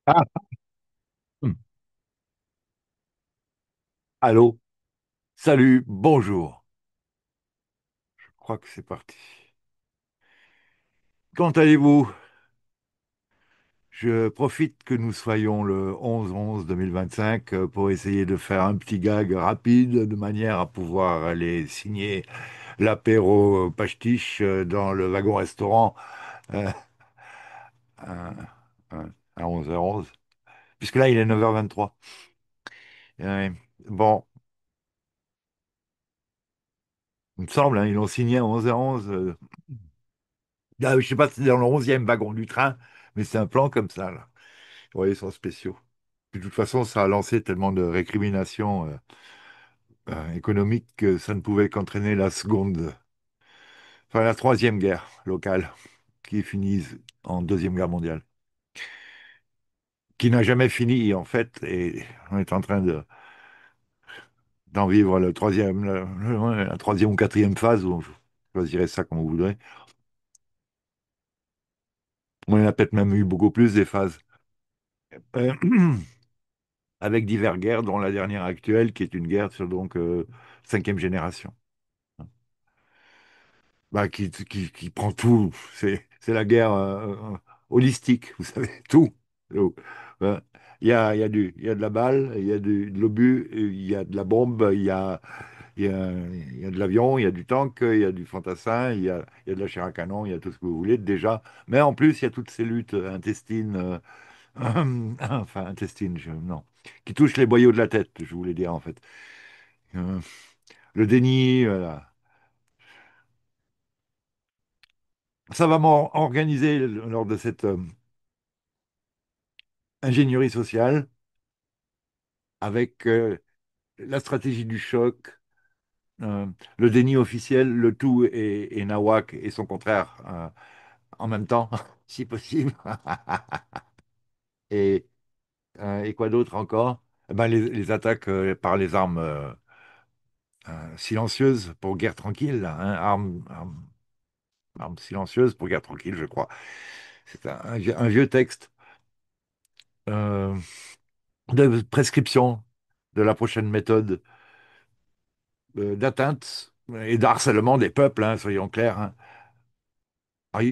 Ah, hmm. Allô, salut, bonjour. Je crois que c'est parti. Quand allez-vous? Je profite que nous soyons le 11-11-2025 pour essayer de faire un petit gag rapide de manière à pouvoir aller signer l'apéro pastiche dans le wagon-restaurant euh, à, à 11h11, puisque là il est 9h23. Bon, il me semble, hein, ils l'ont signé à 11h11. Je ne sais pas si c'est dans le 11e wagon du train, mais c'est un plan comme ça, là. Oui, ils sont spéciaux. De toute façon, ça a lancé tellement de récriminations économiques que ça ne pouvait qu'entraîner la seconde, enfin la troisième guerre locale, qui finit en Deuxième Guerre mondiale, qui n'a jamais fini en fait, et on est en train d'en vivre le troisième, ouais, la troisième ou quatrième phase, ou je choisirais ça comme vous voudrez. On a peut-être même eu beaucoup plus des phases, Euh, avec diverses guerres, dont la dernière actuelle, qui est une guerre sur donc cinquième génération. Bah, qui prend tout. C'est la guerre holistique, vous savez, tout. Tout. Euh, il y a de la balle, il y a de l'obus, il y a de la bombe, il y a de l'avion, il y a du tank, il y a du fantassin, il y a de la chair à canon, il y a tout ce que vous voulez déjà. Mais en plus, il y a toutes ces luttes intestines, enfin intestines, non, qui touchent les boyaux de la tête, je voulais dire en fait. Euh, le déni, savamment organisé lors de cette ingénierie sociale avec la stratégie du choc, euh, le déni officiel, le tout et nawak et son contraire en même temps, si possible. Et, et quoi d'autre encore? Eh ben, les attaques par les armes silencieuses pour guerre tranquille, là, hein, armes silencieuses pour guerre tranquille, je crois. C'est un vieux texte euh, de prescription de la prochaine méthode d'atteinte et d'harcèlement des peuples, hein, soyons clairs, hein. Alors,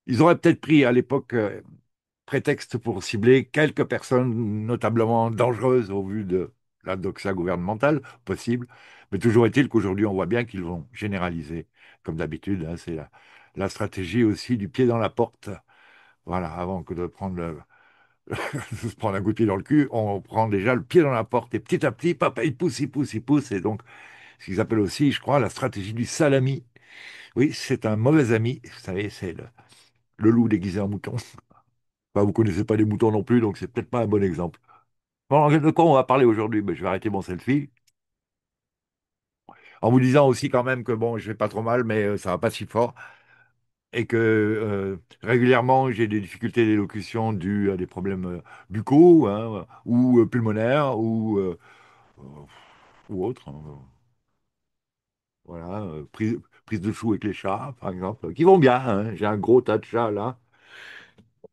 ils auraient peut-être pris à l'époque prétexte pour cibler quelques personnes notablement dangereuses au vu de la doxa gouvernementale, possible, mais toujours est-il qu'aujourd'hui on voit bien qu'ils vont généraliser, comme d'habitude, hein, c'est la stratégie aussi du pied dans la porte. Voilà, avant que de prendre de se prendre un coup de pied dans le cul, on prend déjà le pied dans la porte et petit à petit, papa, il pousse, il pousse, il pousse, et donc ce qu'ils appellent aussi, je crois, la stratégie du salami. Oui, c'est un mauvais ami. Vous savez, c'est le loup déguisé en mouton. Enfin, vous connaissez pas les moutons non plus, donc c'est peut-être pas un bon exemple. Bon, de quoi on va parler aujourd'hui? Ben, je vais arrêter mon selfie. En vous disant aussi quand même que bon, je vais pas trop mal, mais ça va pas si fort. Et que régulièrement, j'ai des difficultés d'élocution dues à des problèmes buccaux, hein, ou pulmonaires, euh, ou autres, hein. Voilà, prise de chou avec les chats, par exemple, qui vont bien, hein. J'ai un gros tas de chats là,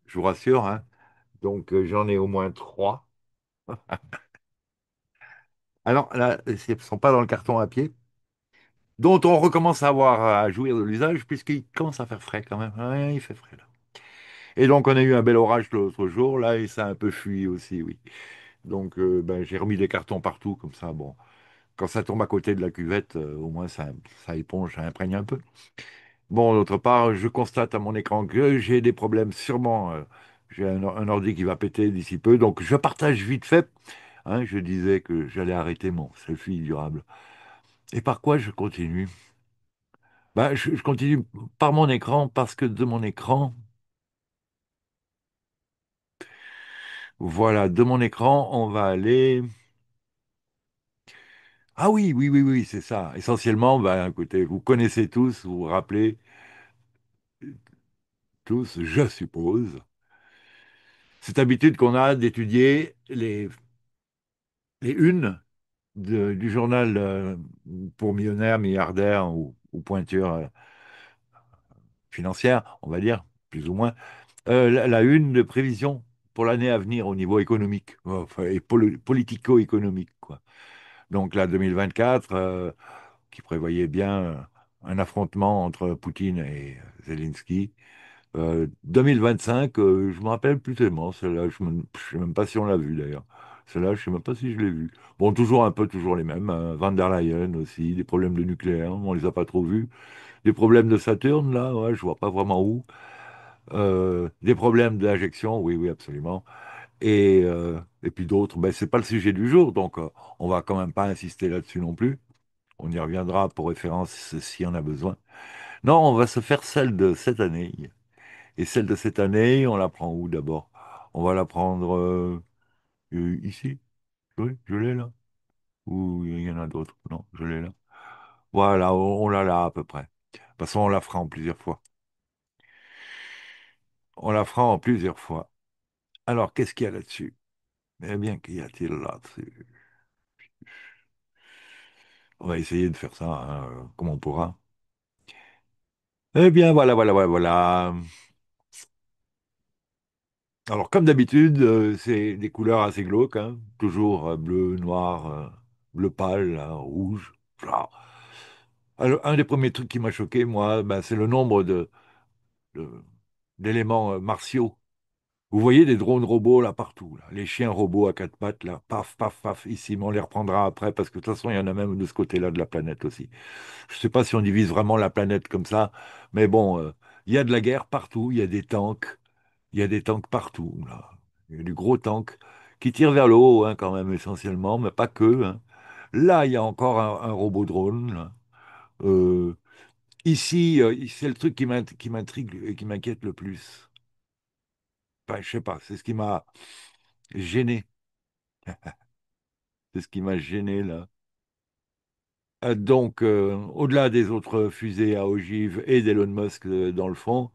je vous rassure, hein. Donc j'en ai au moins trois. Alors là, ils ne sont pas dans le carton à pied, dont on recommence à avoir à jouir de l'usage, puisqu'il commence à faire frais quand même. Ouais, il fait frais là. Et donc on a eu un bel orage l'autre jour, là, et ça a un peu fui aussi, oui. Donc ben, j'ai remis des cartons partout, comme ça, bon. Quand ça tombe à côté de la cuvette, au moins ça éponge, ça imprègne un peu. Bon, d'autre part, je constate à mon écran que j'ai des problèmes, sûrement. J'ai un ordi qui va péter d'ici peu, donc je partage vite fait. Hein, je disais que j'allais arrêter mon selfie durable. Et par quoi je continue? Bah, je continue par mon écran parce que de mon écran, voilà, de mon écran, on va aller. Ah oui, oui, oui, oui, c'est ça. Essentiellement, bah, écoutez, vous connaissez tous, vous vous rappelez tous, je suppose, cette habitude qu'on a d'étudier les unes du journal pour millionnaires, milliardaires ou pointures financières, on va dire, plus ou moins. La une de prévision pour l'année à venir au niveau économique, enfin, et politico-économique, quoi. Donc là, 2024, qui prévoyait bien un affrontement entre Poutine et Zelensky. 2025, je me rappelle plus tellement. Celle-là, je sais même pas si on l'a vu d'ailleurs. Celle-là, je sais même pas si je l'ai vue. Bon, toujours un peu, toujours les mêmes. Van der Leyen aussi, des problèmes de nucléaire, on les a pas trop vus. Des problèmes de Saturne, là, ouais, je vois pas vraiment où. Des problèmes d'injection, oui, oui, absolument. Et puis d'autres, ben, c'est pas le sujet du jour, donc on va quand même pas insister là-dessus non plus. On y reviendra pour référence s'il y en a besoin. Non, on va se faire celle de cette année. Et celle de cette année, on la prend où d'abord? On va la prendre ici. Oui, je l'ai là. Ou il y en a d'autres? Non, je l'ai là. Voilà, on l'a là à peu près. De toute façon, on la fera en plusieurs fois. On la fera en plusieurs fois. Alors, qu'est-ce qu'il y a là-dessus? Eh bien, qu'y a-t-il là-dessus? On va essayer de faire ça, hein, comme on pourra. Eh bien, voilà, voilà, voilà, voilà. Alors, comme d'habitude, c'est des couleurs assez glauques, hein. Toujours bleu, noir, bleu pâle, là, rouge. Voilà. Alors, un des premiers trucs qui m'a choqué, moi, ben, c'est le nombre de- d'éléments martiaux. Vous voyez des drones robots là partout, là. Les chiens robots à quatre pattes, là, paf, paf, paf, ici, mais on les reprendra après parce que de toute façon, il y en a même de ce côté-là de la planète aussi. Je ne sais pas si on divise vraiment la planète comme ça, mais bon, il y a de la guerre partout, il y a des tanks. Il y a des tanks partout, là. Il y a du gros tank qui tire vers le haut, hein, quand même, essentiellement, mais pas que, hein. Là, il y a encore un robot drone, là. Euh, Ici, c'est le truc qui m'intrigue et qui m'inquiète le plus. Enfin, je sais pas, c'est ce qui m'a gêné. C'est ce qui m'a gêné, là. Donc, au-delà des autres fusées à ogive et d'Elon Musk dans le fond,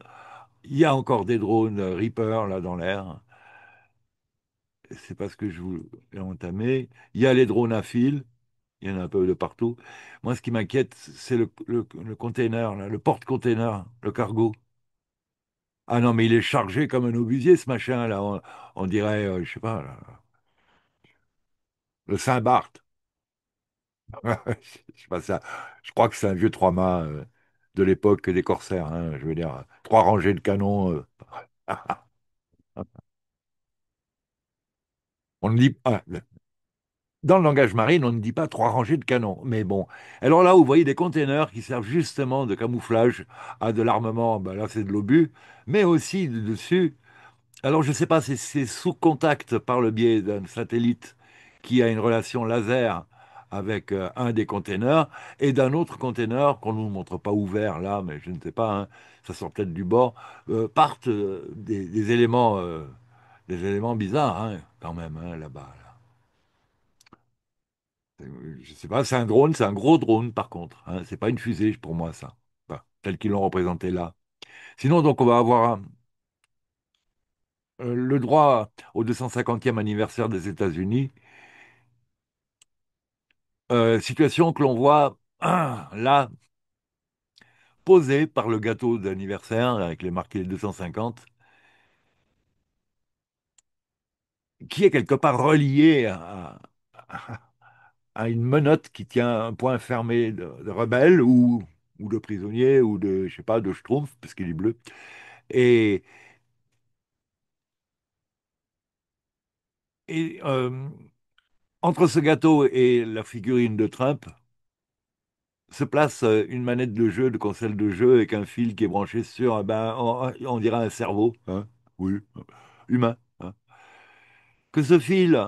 il y a encore des drones Reaper, là, dans l'air. C'est pas ce que je voulais entamer. Il y a les drones à fil. Il y en a un peu de partout. Moi, ce qui m'inquiète, c'est le container, là, le porte-container, le cargo. Ah non, mais il est chargé comme un obusier, ce machin, là. On dirait, je sais pas, là, le Saint-Barth. Je sais pas ça. Je crois que c'est un vieux trois-mâts de l'époque des corsaires, hein. Je veux dire, trois rangées de canons. On ne dit pas. Dans le langage marine, on ne dit pas trois rangées de canons. Mais bon. Alors là, vous voyez des containers qui servent justement de camouflage à de l'armement. Ben là, c'est de l'obus. Mais aussi dessus. Alors, je ne sais pas si c'est sous contact par le biais d'un satellite qui a une relation laser avec un des containers et d'un autre container qu'on ne nous montre pas ouvert là, mais je ne sais pas, hein, ça sort peut-être du bord, partent des éléments bizarres, hein, quand même, hein, là-bas. Là. Je sais pas, c'est un drone, c'est un gros drone par contre, hein, c'est pas une fusée pour moi ça, enfin, tel qu'ils l'ont représenté là. Sinon, donc, on va avoir le droit au 250e anniversaire des États-Unis. Situation que l'on voit là, posée par le gâteau d'anniversaire avec les marqués 250, qui est quelque part relié à une menotte qui tient un point fermé de rebelle ou de prisonnier ou de, je sais pas, de schtroumpf, parce qu'il est bleu. Et, et, entre ce gâteau et la figurine de Trump se place une manette de jeu, de console de jeu, avec un fil qui est branché sur, ben, on dirait un cerveau, hein, oui, humain, hein. Que ce fil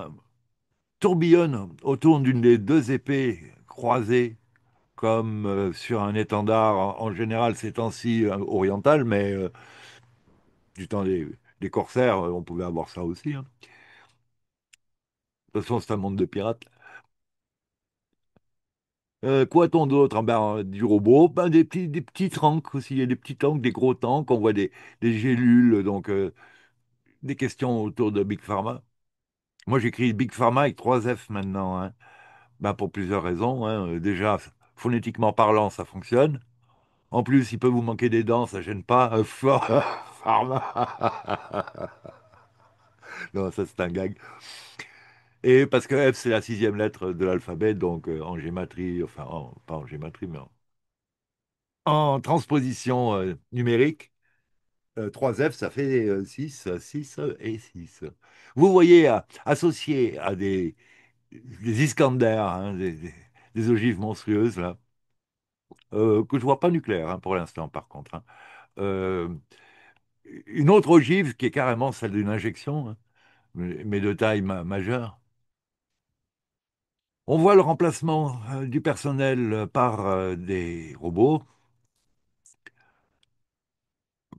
tourbillonne autour d'une des deux épées croisées, comme sur un étendard, en général ces temps-ci oriental, mais du temps des corsaires, on pouvait avoir ça aussi, hein. De toute façon, c'est un monde de pirates. Quoi a-t-on d'autre? Ah ben, du robot, ben, des petits tanks aussi, il y a des petits tanks, des gros tanks, on voit des gélules, donc des questions autour de Big Pharma. Moi, j'écris Big Pharma avec trois F maintenant, hein. Ben, pour plusieurs raisons, hein. Déjà, phonétiquement parlant, ça fonctionne. En plus, il peut vous manquer des dents, ça gêne pas. Pharma. Non, ça c'est un gag. Et parce que F, c'est la sixième lettre de l'alphabet, donc en gématrie, enfin, pas en gématrie, mais en transposition numérique, 3F, ça fait 6, 6 et 6. Vous voyez, associé à des Iskander, hein, des ogives monstrueuses, là, que je vois pas nucléaires hein, pour l'instant, par contre. Hein. Euh, une autre ogive qui est carrément celle d'une injection, hein, mais de taille majeure. On voit le remplacement du personnel par des robots,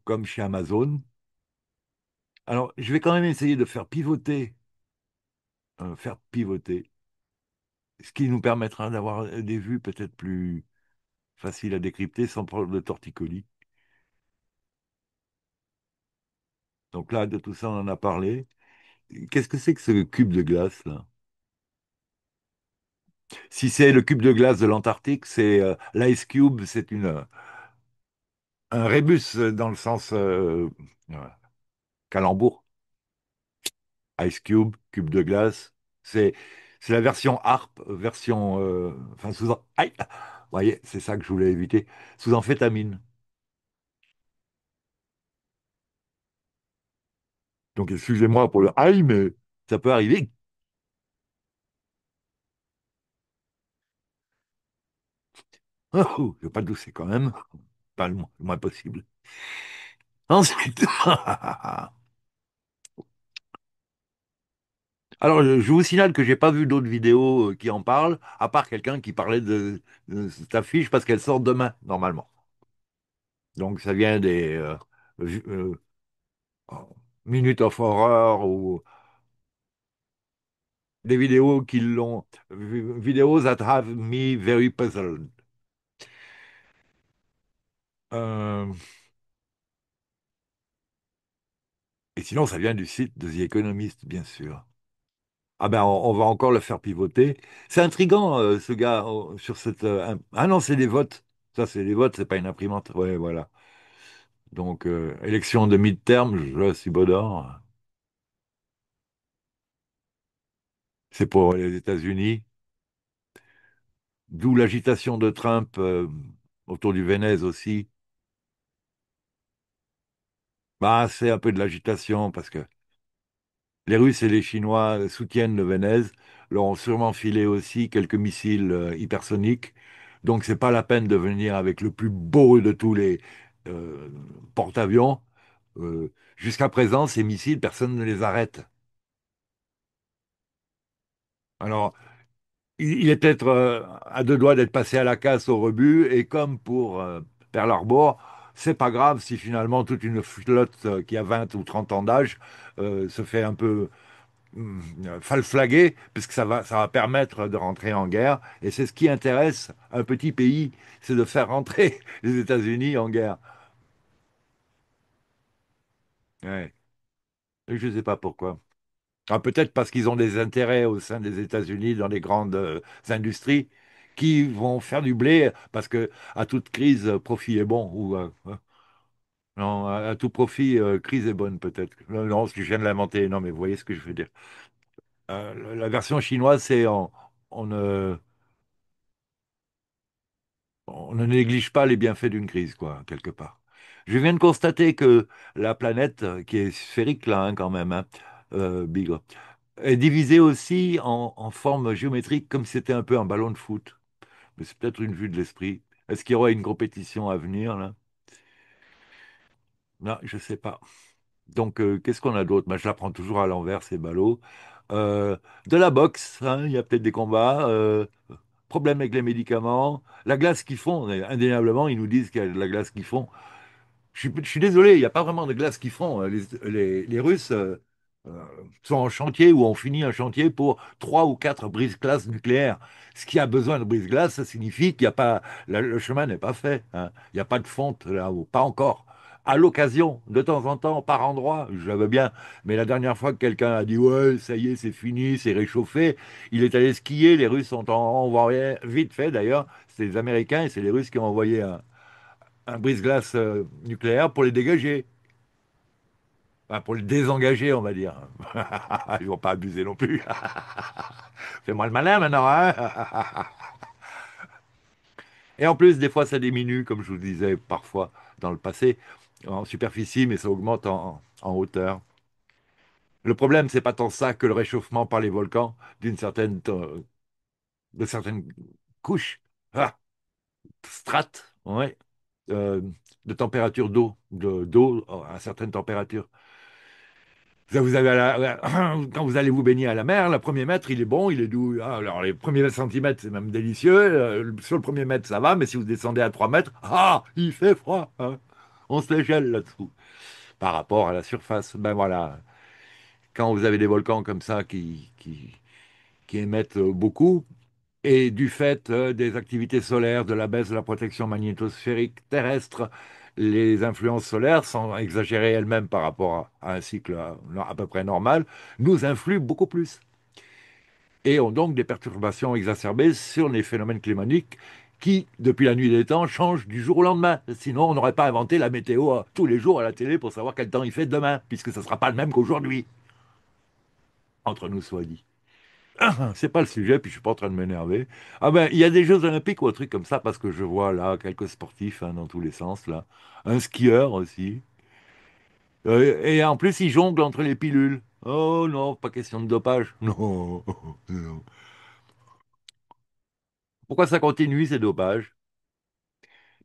comme chez Amazon. Alors, je vais quand même essayer de faire pivoter, ce qui nous permettra d'avoir des vues peut-être plus faciles à décrypter sans problème de torticolis. Donc là, de tout ça, on en a parlé. Qu'est-ce que c'est que ce cube de glace, là? Si c'est le cube de glace de l'Antarctique, c'est l'ice cube, c'est un rébus dans le sens ouais, calembour. Ice cube, cube de glace, c'est c'est la version harpe, version enfin sous aïe, vous voyez, c'est ça que je voulais éviter, sous amphétamine. Donc excusez-moi pour le aïe, mais ça peut arriver. Oh, je vais pas tousser quand même, pas le moins possible. Ensuite, alors je vous signale que j'ai pas vu d'autres vidéos qui en parlent, à part quelqu'un qui parlait de cette affiche parce qu'elle sort demain normalement. Donc ça vient des vu- oh, Minute of Horror ou des vidéos qui l'ont. Videos that have me very puzzled. Euh, et sinon, ça vient du site de The Economist, bien sûr. Ah ben, on va encore le faire pivoter. C'est intriguant, ce gars, sur cette. Ah non, c'est des votes. Ça, c'est des votes, c'est pas une imprimante. Ouais, voilà. Donc, élection de midterm, je suis Baudard. C'est pour les États-Unis. D'où l'agitation de Trump autour du Venezuela aussi. Bah, c'est un peu de l'agitation parce que les Russes et les Chinois soutiennent le Venezuela, leur ont sûrement filé aussi quelques missiles hypersoniques. Donc, c'est pas la peine de venir avec le plus beau de tous les euh, porte-avions. Jusqu'à présent, ces missiles, personne ne les arrête. Alors, il est peut-être à deux doigts d'être passé à la casse au rebut, et comme pour Pearl Harbor, c'est pas grave si finalement toute une flotte qui a 20 ou 30 ans d'âge se fait un peu falflaguer, puisque ça va permettre de rentrer en guerre. Et c'est ce qui intéresse un petit pays, c'est de faire rentrer les États-Unis en guerre. Ouais. Et je ne sais pas pourquoi. Ah, peut-être parce qu'ils ont des intérêts au sein des États-Unis dans les grandes industries qui vont faire du blé, parce que à toute crise, profit est bon. Ou, non, à tout profit, crise est bonne peut-être. Non, non, je viens de l'inventer. Non, mais vous voyez ce que je veux dire. La version chinoise, c'est on ne néglige pas les bienfaits d'une crise, quoi, quelque part. Je viens de constater que la planète, qui est sphérique là, hein, quand même, hein, Bigre, est divisée aussi en forme géométrique, comme si c'était un peu un ballon de foot. Mais c'est peut-être une vue de l'esprit. Est-ce qu'il y aura une compétition à venir, là? Non, je sais pas. Donc, qu'est-ce qu'on a d'autre? Bah, je la prends toujours à l'envers, ces ballots. Euh, de la boxe, hein, il y a peut-être des combats. Problème avec les médicaments. La glace qu'ils font, indéniablement, ils nous disent qu'il y a de la glace qu'ils font. Je suis désolé, il n'y a pas vraiment de glace qui font. Les Russes euh, sont en chantier ou ont fini un chantier pour trois ou quatre brise-glaces nucléaires. Ce qui a besoin de brise-glace, ça signifie qu'il n'y a pas, le chemin n'est pas fait. Hein. Il n'y a pas de fonte là-haut, pas encore. À l'occasion, de temps en temps, par endroit, je veux bien. Mais la dernière fois que quelqu'un a dit ouais, ça y est, c'est fini, c'est réchauffé, il est allé skier. Les Russes ont envoyé vite fait d'ailleurs. C'est les Américains et c'est les Russes qui ont envoyé un brise-glace nucléaire pour les dégager. Enfin, pour les désengager, on va dire. Ils vont pas abuser non plus. Fais-moi le malin maintenant, hein. Et en plus, des fois, ça diminue, comme je vous disais parfois dans le passé, en superficie, mais ça augmente en hauteur. Le problème, c'est pas tant ça que le réchauffement par les volcans de certaines couches, strates, ouais, euh, de température d'eau à certaines températures. Vous avez quand vous allez vous baigner à la mer, le premier mètre, il est bon, il est doux. Ah, alors, les premiers centimètres, c'est même délicieux. Sur le premier mètre, ça va, mais si vous descendez à 3 mètres, il fait froid, hein. On se les gèle là-dessous. Par rapport à la surface, ben voilà. Quand vous avez des volcans comme ça qui émettent beaucoup, et du fait des activités solaires, de la baisse de la protection magnétosphérique terrestre, les influences solaires, sans exagérer elles-mêmes par rapport à un cycle à peu près normal, nous influent beaucoup plus et ont donc des perturbations exacerbées sur les phénomènes climatiques qui, depuis la nuit des temps, changent du jour au lendemain. Sinon, on n'aurait pas inventé la météo tous les jours à la télé pour savoir quel temps il fait demain, puisque ça ne sera pas le même qu'aujourd'hui, entre nous soit dit. C'est pas le sujet, puis je suis pas en train de m'énerver. Ah ben, il y a des Jeux Olympiques ou un truc comme ça, parce que je vois là quelques sportifs hein, dans tous les sens, là. Un skieur aussi. Et en plus, il jongle entre les pilules. Oh non, pas question de dopage. Non. Non. Pourquoi ça continue, ces dopages?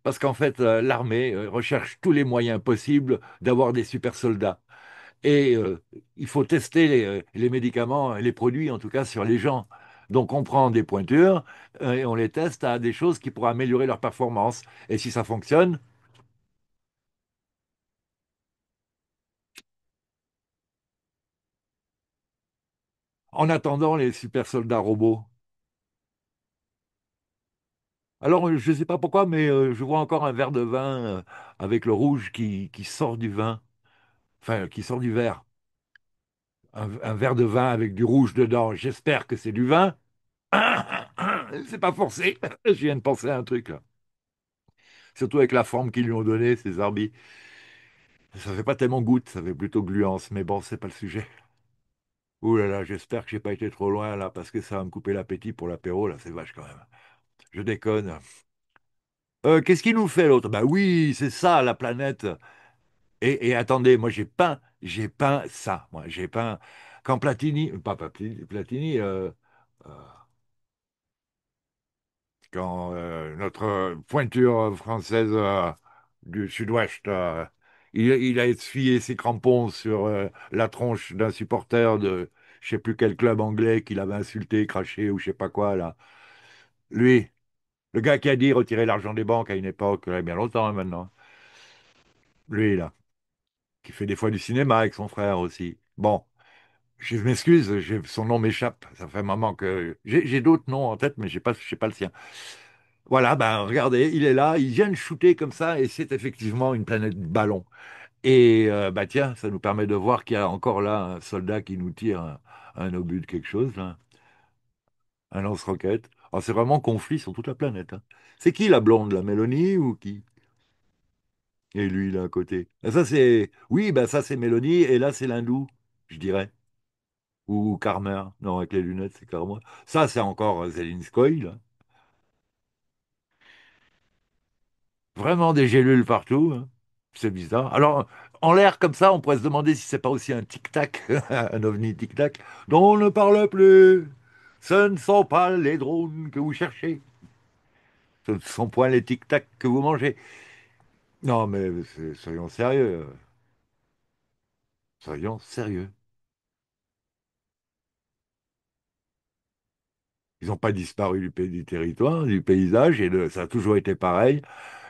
Parce qu'en fait, l'armée recherche tous les moyens possibles d'avoir des super soldats. Et il faut tester les médicaments, les produits en tout cas, sur les gens. Donc on prend des pointures et on les teste à des choses qui pourraient améliorer leur performance. Et si ça fonctionne, en attendant les super soldats robots. Alors je ne sais pas pourquoi, mais je vois encore un verre de vin avec le rouge qui sort du vin, enfin qui sort du verre. Un verre de vin avec du rouge dedans. J'espère que c'est du vin. C'est pas forcé. Je viens de penser à un truc là. Surtout avec la forme qu'ils lui ont donnée, ces arbis. Ça fait pas tellement goutte, ça fait plutôt gluance, mais bon, c'est pas le sujet. Ouh là là, j'espère que j'ai pas été trop loin là, parce que ça va me couper l'appétit pour l'apéro, là, c'est vache quand même. Je déconne. Qu'est-ce qu'il nous fait l'autre? Bah oui, c'est ça, la planète. Et attendez, moi j'ai peint ça. Moi, j'ai peint quand Platini, euh, quand notre pointure française du sud-ouest, il a essuyé ses crampons sur la tronche d'un supporter de je sais plus quel club anglais qu'il avait insulté, craché ou je sais pas quoi là. Lui, le gars qui a dit retirer l'argent des banques à une époque, il y a bien longtemps hein, maintenant. Lui là, qui fait des fois du cinéma avec son frère aussi. Bon, je m'excuse, son nom m'échappe. Ça fait un moment que j'ai d'autres noms en tête, mais je sais pas le sien. Voilà, ben regardez, il est là, il vient de shooter comme ça, et c'est effectivement une planète ballon. Et bah tiens, ça nous permet de voir qu'il y a encore là un soldat qui nous tire un obus de quelque chose, là, un lance-roquette. Alors c'est vraiment conflit sur toute la planète, hein. C'est qui la blonde, la Mélanie ou qui? Et lui, là, à côté. Ah, ça c'est. Oui, bah ça c'est Mélanie, et là c'est l'hindou, je dirais. Ou Karmer. Non, avec les lunettes, c'est Karmer. Ça, c'est encore Zelensky, là. Vraiment des gélules partout, hein. C'est bizarre. Alors, en l'air comme ça, on pourrait se demander si c'est pas aussi un tic-tac, un ovni tic-tac, dont on ne parle plus. Ce ne sont pas les drones que vous cherchez. Ce ne sont point les tic-tac que vous mangez. Non, mais soyons sérieux. Soyons sérieux. Ils n'ont pas disparu du territoire, du paysage, et ça a toujours été pareil.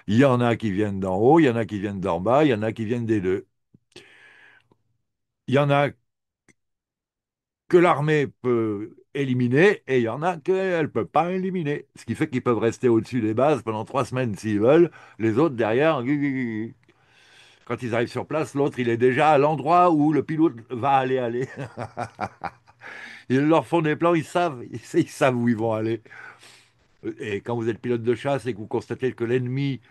Il y en a qui viennent d'en haut, il y en a qui viennent d'en bas, il y en a qui viennent des deux. Il y en a que l'armée peut éliminer et il y en a qu'elle ne peut pas éliminer. Ce qui fait qu'ils peuvent rester au-dessus des bases pendant 3 semaines s'ils veulent. Les autres derrière, quand ils arrivent sur place, l'autre il est déjà à l'endroit où le pilote va aller. Ils leur font des plans, ils savent où ils vont aller. Et quand vous êtes pilote de chasse et que vous constatez que l'ennemi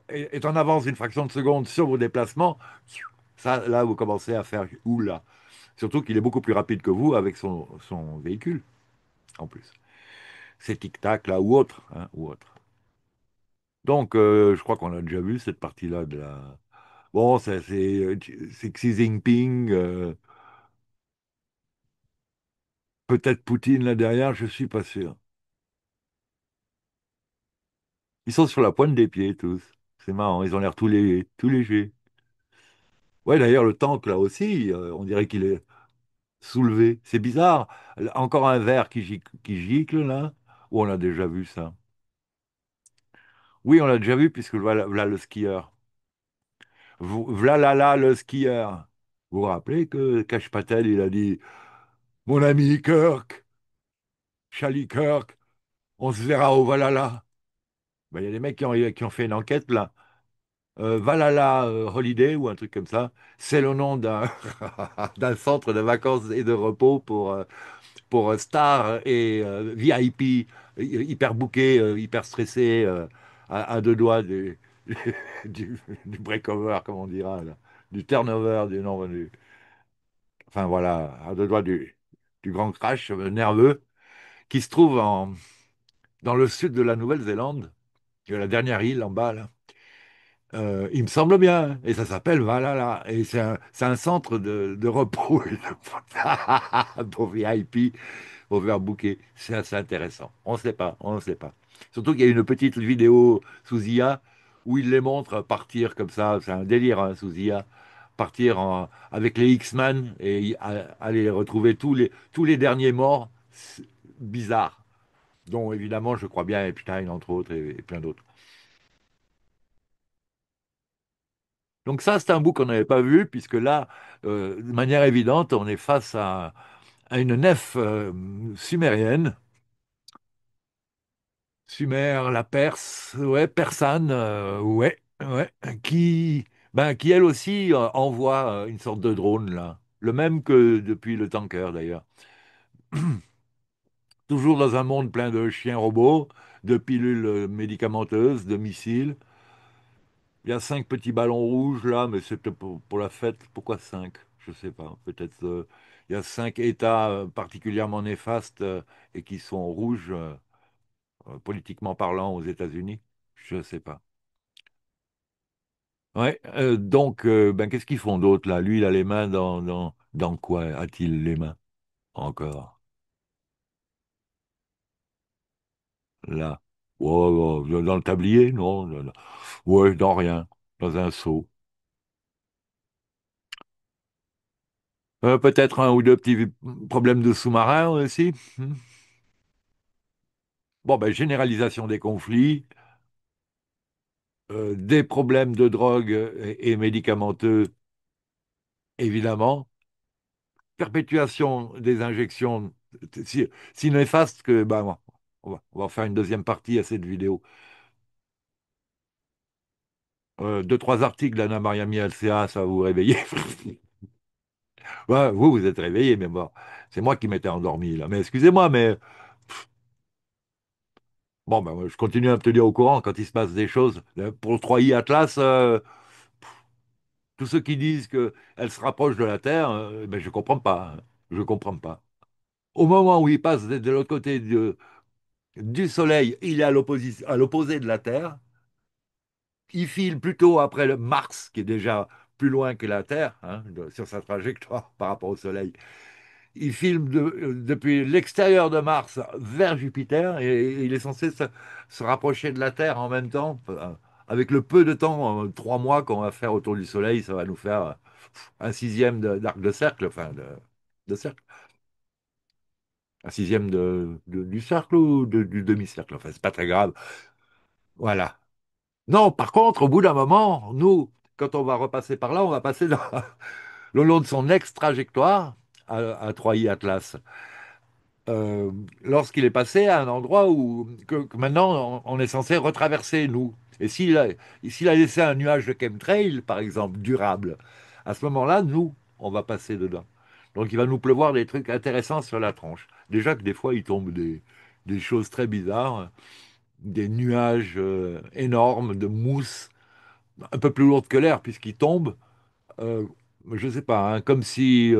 est en avance d'une fraction de seconde sur vos déplacements, ça, là, vous commencez à faire oula. Surtout qu'il est beaucoup plus rapide que vous avec son véhicule, en plus. C'est tic-tac là ou autre, hein, ou autre. Donc, je crois qu'on a déjà vu cette partie-là de la. Bon, c'est Xi Jinping, peut-être Poutine là derrière, je suis pas sûr. Ils sont sur la pointe des pieds tous. C'est marrant, ils ont l'air tout légers. Ouais, d'ailleurs, le tank là aussi, on dirait qu'il est soulevé. C'est bizarre. Encore un verre qui gicle là. Ou on a déjà vu ça? Oui, on l'a déjà vu puisque voilà le skieur. Voilà là le skieur. Vous vous rappelez que Cash Patel, il a dit, mon ami Kirk, Charlie Kirk, on se verra au Valhalla. Ben, il y a des mecs qui ont fait une enquête là. Valhalla Holiday ou un truc comme ça, c'est le nom d'un d'un centre de vacances et de repos pour stars et VIP hyper bookés, hyper stressés, à deux doigts du break-over, comme on dira, là, du turnover, du non, enfin voilà, à deux doigts du grand crash nerveux qui se trouve dans le sud de la Nouvelle-Zélande, la dernière île en bas, là. Il me semble bien, hein. Et ça s'appelle Valhalla. Et c'est un centre de repos et pour VIP, overbooké. C'est assez intéressant. On ne sait pas, on ne sait pas. Surtout qu'il y a une petite vidéo sous IA où il les montre partir comme ça. C'est un délire, hein, sous IA. Partir avec les X-Men et aller retrouver tous les derniers morts. C'est bizarre. Dont évidemment, je crois bien Epstein, entre autres, et plein d'autres. Donc ça, c'est un bout qu'on n'avait pas vu, puisque là, de manière évidente, on est face à une nef sumérienne. Sumer, la Perse, ouais, persane, ouais, ouais, qui elle aussi envoie une sorte de drone, là. Le même que depuis le tanker, d'ailleurs. Toujours dans un monde plein de chiens robots, de pilules médicamenteuses, de missiles. Il y a 5 petits ballons rouges là, mais c'était pour la fête. Pourquoi 5? Je sais pas. Peut-être il y a 5 États particulièrement néfastes et qui sont rouges politiquement parlant aux États-Unis. Je sais pas. Ouais. Donc, ben qu'est-ce qu'ils font d'autre là? Lui, il a les mains dans quoi a-t-il les mains encore là? Oh, oh, dans le tablier? Non. Ouais, dans rien. Dans un seau. Peut-être un ou deux petits problèmes de sous-marin aussi. Hmm. Bon, ben, généralisation des conflits, des problèmes de drogue et médicamenteux, évidemment, perpétuation des injections si néfastes que, ben, bon, on va faire une deuxième partie à cette vidéo. Deux, trois articles d'Anna Maria Alcea, ça va vous réveiller. Ouais, vous êtes réveillé, mais bon, c'est moi qui m'étais endormi, là. Mais excusez-moi, mais bon, ben, je continue à me tenir au courant quand il se passe des choses. Pour le 3i Atlas, tous ceux qui disent qu'elle se rapproche de la Terre, ben, je comprends pas, hein. Je comprends pas. Au moment où il passe de l'autre côté du Soleil, il est à l'opposé de la Terre. Il file plutôt après le Mars, qui est déjà plus loin que la Terre, hein, sur sa trajectoire par rapport au Soleil. Il filme depuis l'extérieur de Mars vers Jupiter et il est censé se rapprocher de la Terre en même temps. Avec le peu de temps, 3 mois qu'on va faire autour du Soleil, ça va nous faire un sixième d'arc de cercle, enfin de cercle. Un sixième du cercle ou du demi-cercle. Enfin, c'est pas très grave. Voilà. Non, par contre, au bout d'un moment, nous, quand on va repasser par là, on va passer le long de son ex-trajectoire à 3i Atlas. euh, Lorsqu'il est passé à un endroit que maintenant on est censé retraverser, nous. Et s'il a laissé un nuage de chemtrail, par exemple, durable, à ce moment-là, nous, on va passer dedans. Donc il va nous pleuvoir des trucs intéressants sur la tronche. Déjà que des fois, il tombe des choses très bizarres, des nuages énormes de mousse, un peu plus lourde que l'air, puisqu'ils tombent. euh, je ne sais pas, hein, comme si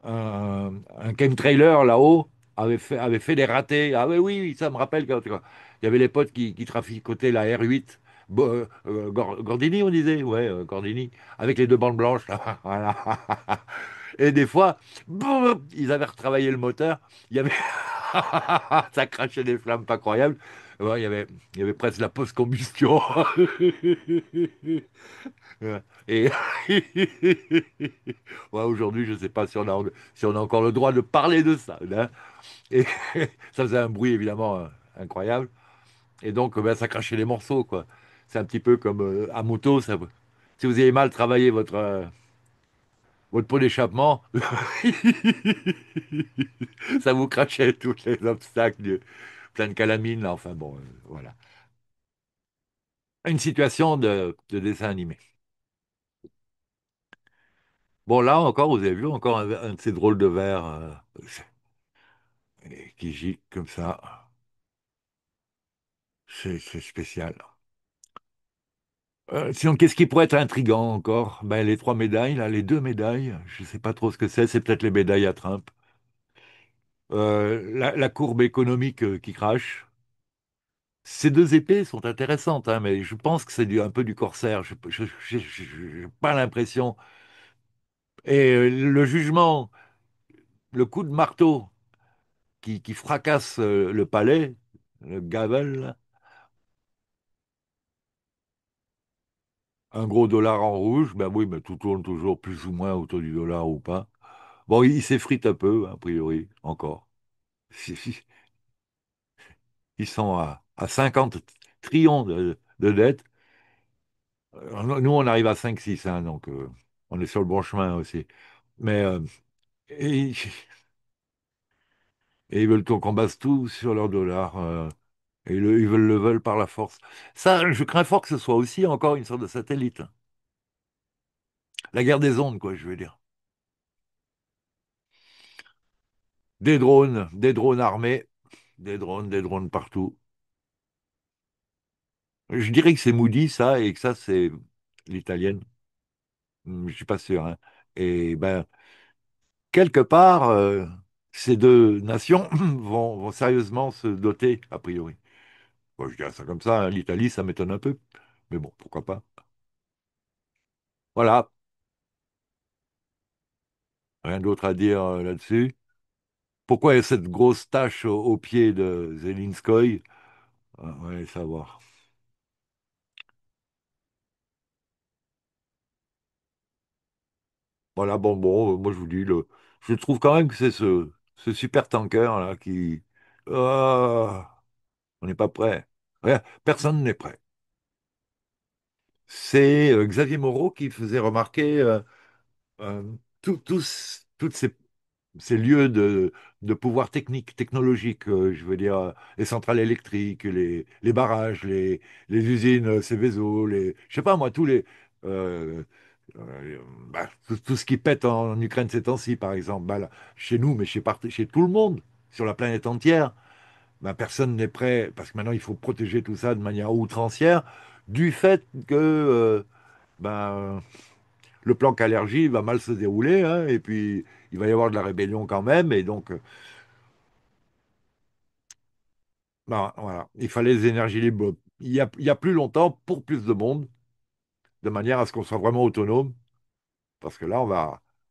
un chemtrailer là-haut avait fait des ratés. Ah oui, oui, oui, ça me rappelle quand il y avait les potes qui traficotaient la R8. Gordini, on disait, ouais, Gordini, avec les deux bandes blanches, là, voilà. Et des fois, boum, ils avaient retravaillé le moteur. Il y avait, ça crachait des flammes pas croyables. Ouais, il y avait presque la post-combustion. Ouais. Et ouais, aujourd'hui, je ne sais pas si on a encore le droit de parler de ça, hein. Et ça faisait un bruit évidemment incroyable. Et donc, ben, ça crachait les morceaux, quoi. C'est un petit peu comme à moto. Si vous avez mal travaillé votre pot d'échappement, ça vous crachait tous les obstacles, plein de calamine, là. Enfin bon, voilà. Une situation de dessin animé. Bon, là encore, vous avez vu encore un de ces drôles de vers qui gicle comme ça. C'est spécial. Sinon, qu'est-ce qui pourrait être intriguant encore? Ben, les trois médailles, là, les deux médailles, je ne sais pas trop ce que c'est peut-être les médailles à Trump. La courbe économique qui crache. Ces deux épées sont intéressantes, hein, mais je pense que c'est un peu du corsaire. Je n'ai pas l'impression. Et le jugement, le coup de marteau qui fracasse le palais, le gavel, là, un gros dollar en rouge, ben oui, mais tout tourne toujours plus ou moins autour du dollar ou pas. Bon, il s'effrite un peu, a priori, encore. Ils sont à 50 trillions de dettes. Nous, on arrive à 5-6, hein, donc on est sur le bon chemin aussi. Mais et, et ils veulent qu'on base tout sur leur dollar. Et ils veulent par la force. Ça, je crains fort que ce soit aussi encore une sorte de satellite. La guerre des ondes, quoi, je veux dire. Des drones armés, des drones partout. Je dirais que c'est Moody, ça, et que ça, c'est l'italienne. Je suis pas sûr, hein. Et ben, quelque part, ces deux nations vont sérieusement se doter, a priori. Bon, je dirais ça comme ça, hein. L'Italie, ça m'étonne un peu. Mais bon, pourquoi pas. Voilà, rien d'autre à dire là-dessus. Pourquoi il y a cette grosse tache au pied de Zelensky? Ouais, savoir. Voilà, moi je vous dis, je trouve quand même que c'est ce super tanker là qui. Ah, on n'est pas prêt. Ouais, personne n'est prêt. C'est Xavier Moreau qui faisait remarquer euh, toutes ces lieux de pouvoir technique, technologique, je veux dire, les centrales électriques, les barrages, les usines Céveso, je sais pas moi, euh, euh, tout ce qui pète en Ukraine ces temps-ci, par exemple, bah, là, chez nous, mais chez tout le monde, sur la planète entière, bah, personne n'est prêt, parce que maintenant il faut protéger tout ça de manière outrancière, du fait que ben, le plan Calergie va mal se dérouler, hein, et puis il va y avoir de la rébellion quand même, et donc ben, voilà, il fallait des énergies libres. Il y a plus longtemps pour plus de monde, de manière à ce qu'on soit vraiment autonome, parce que là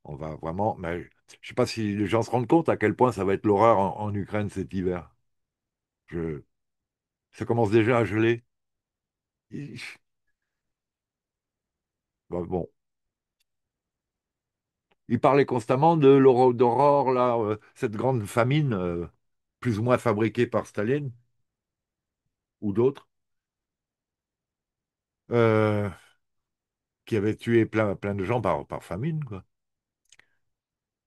on va vraiment. Mais je sais pas si les gens se rendent compte à quel point ça va être l'horreur en Ukraine cet hiver. Je, ça commence déjà à geler. Il- bon, il parlait constamment de l'aurore d'aurore, là, cette grande famine, plus ou moins fabriquée par Staline ou d'autres. Euh, qui avait tué plein de gens par famine, quoi.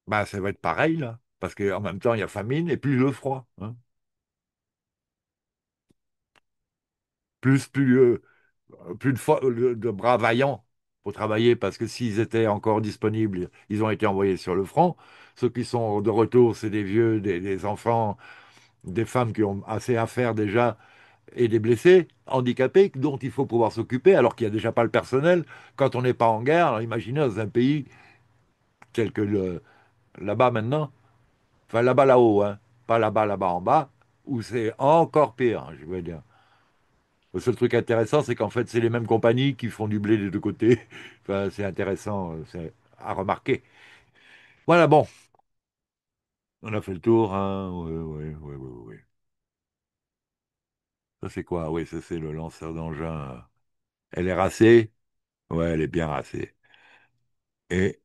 Bah, ça va être pareil, là, parce qu'en même temps, il y a famine et plus le froid, hein. Plus de bras vaillants pour travailler, parce que s'ils étaient encore disponibles, ils ont été envoyés sur le front. Ceux qui sont de retour, c'est des vieux, des enfants, des femmes qui ont assez à faire déjà, et des blessés, handicapés, dont il faut pouvoir s'occuper, alors qu'il n'y a déjà pas le personnel. Quand on n'est pas en guerre, alors imaginez dans un pays tel que là-bas maintenant. Enfin, là-bas, là-haut, hein. Pas là-bas, là-bas en bas, où c'est encore pire, je veux dire. Le seul truc intéressant, c'est qu'en fait, c'est les mêmes compagnies qui font du blé des deux côtés. Enfin, c'est intéressant, c'est à remarquer. Voilà, bon, on a fait le tour, hein. Oui, oui, oui, oui, oui. Ça, c'est quoi? Oui, ça, c'est le lanceur d'engin. Elle est racée? Ouais, elle est bien racée. Et,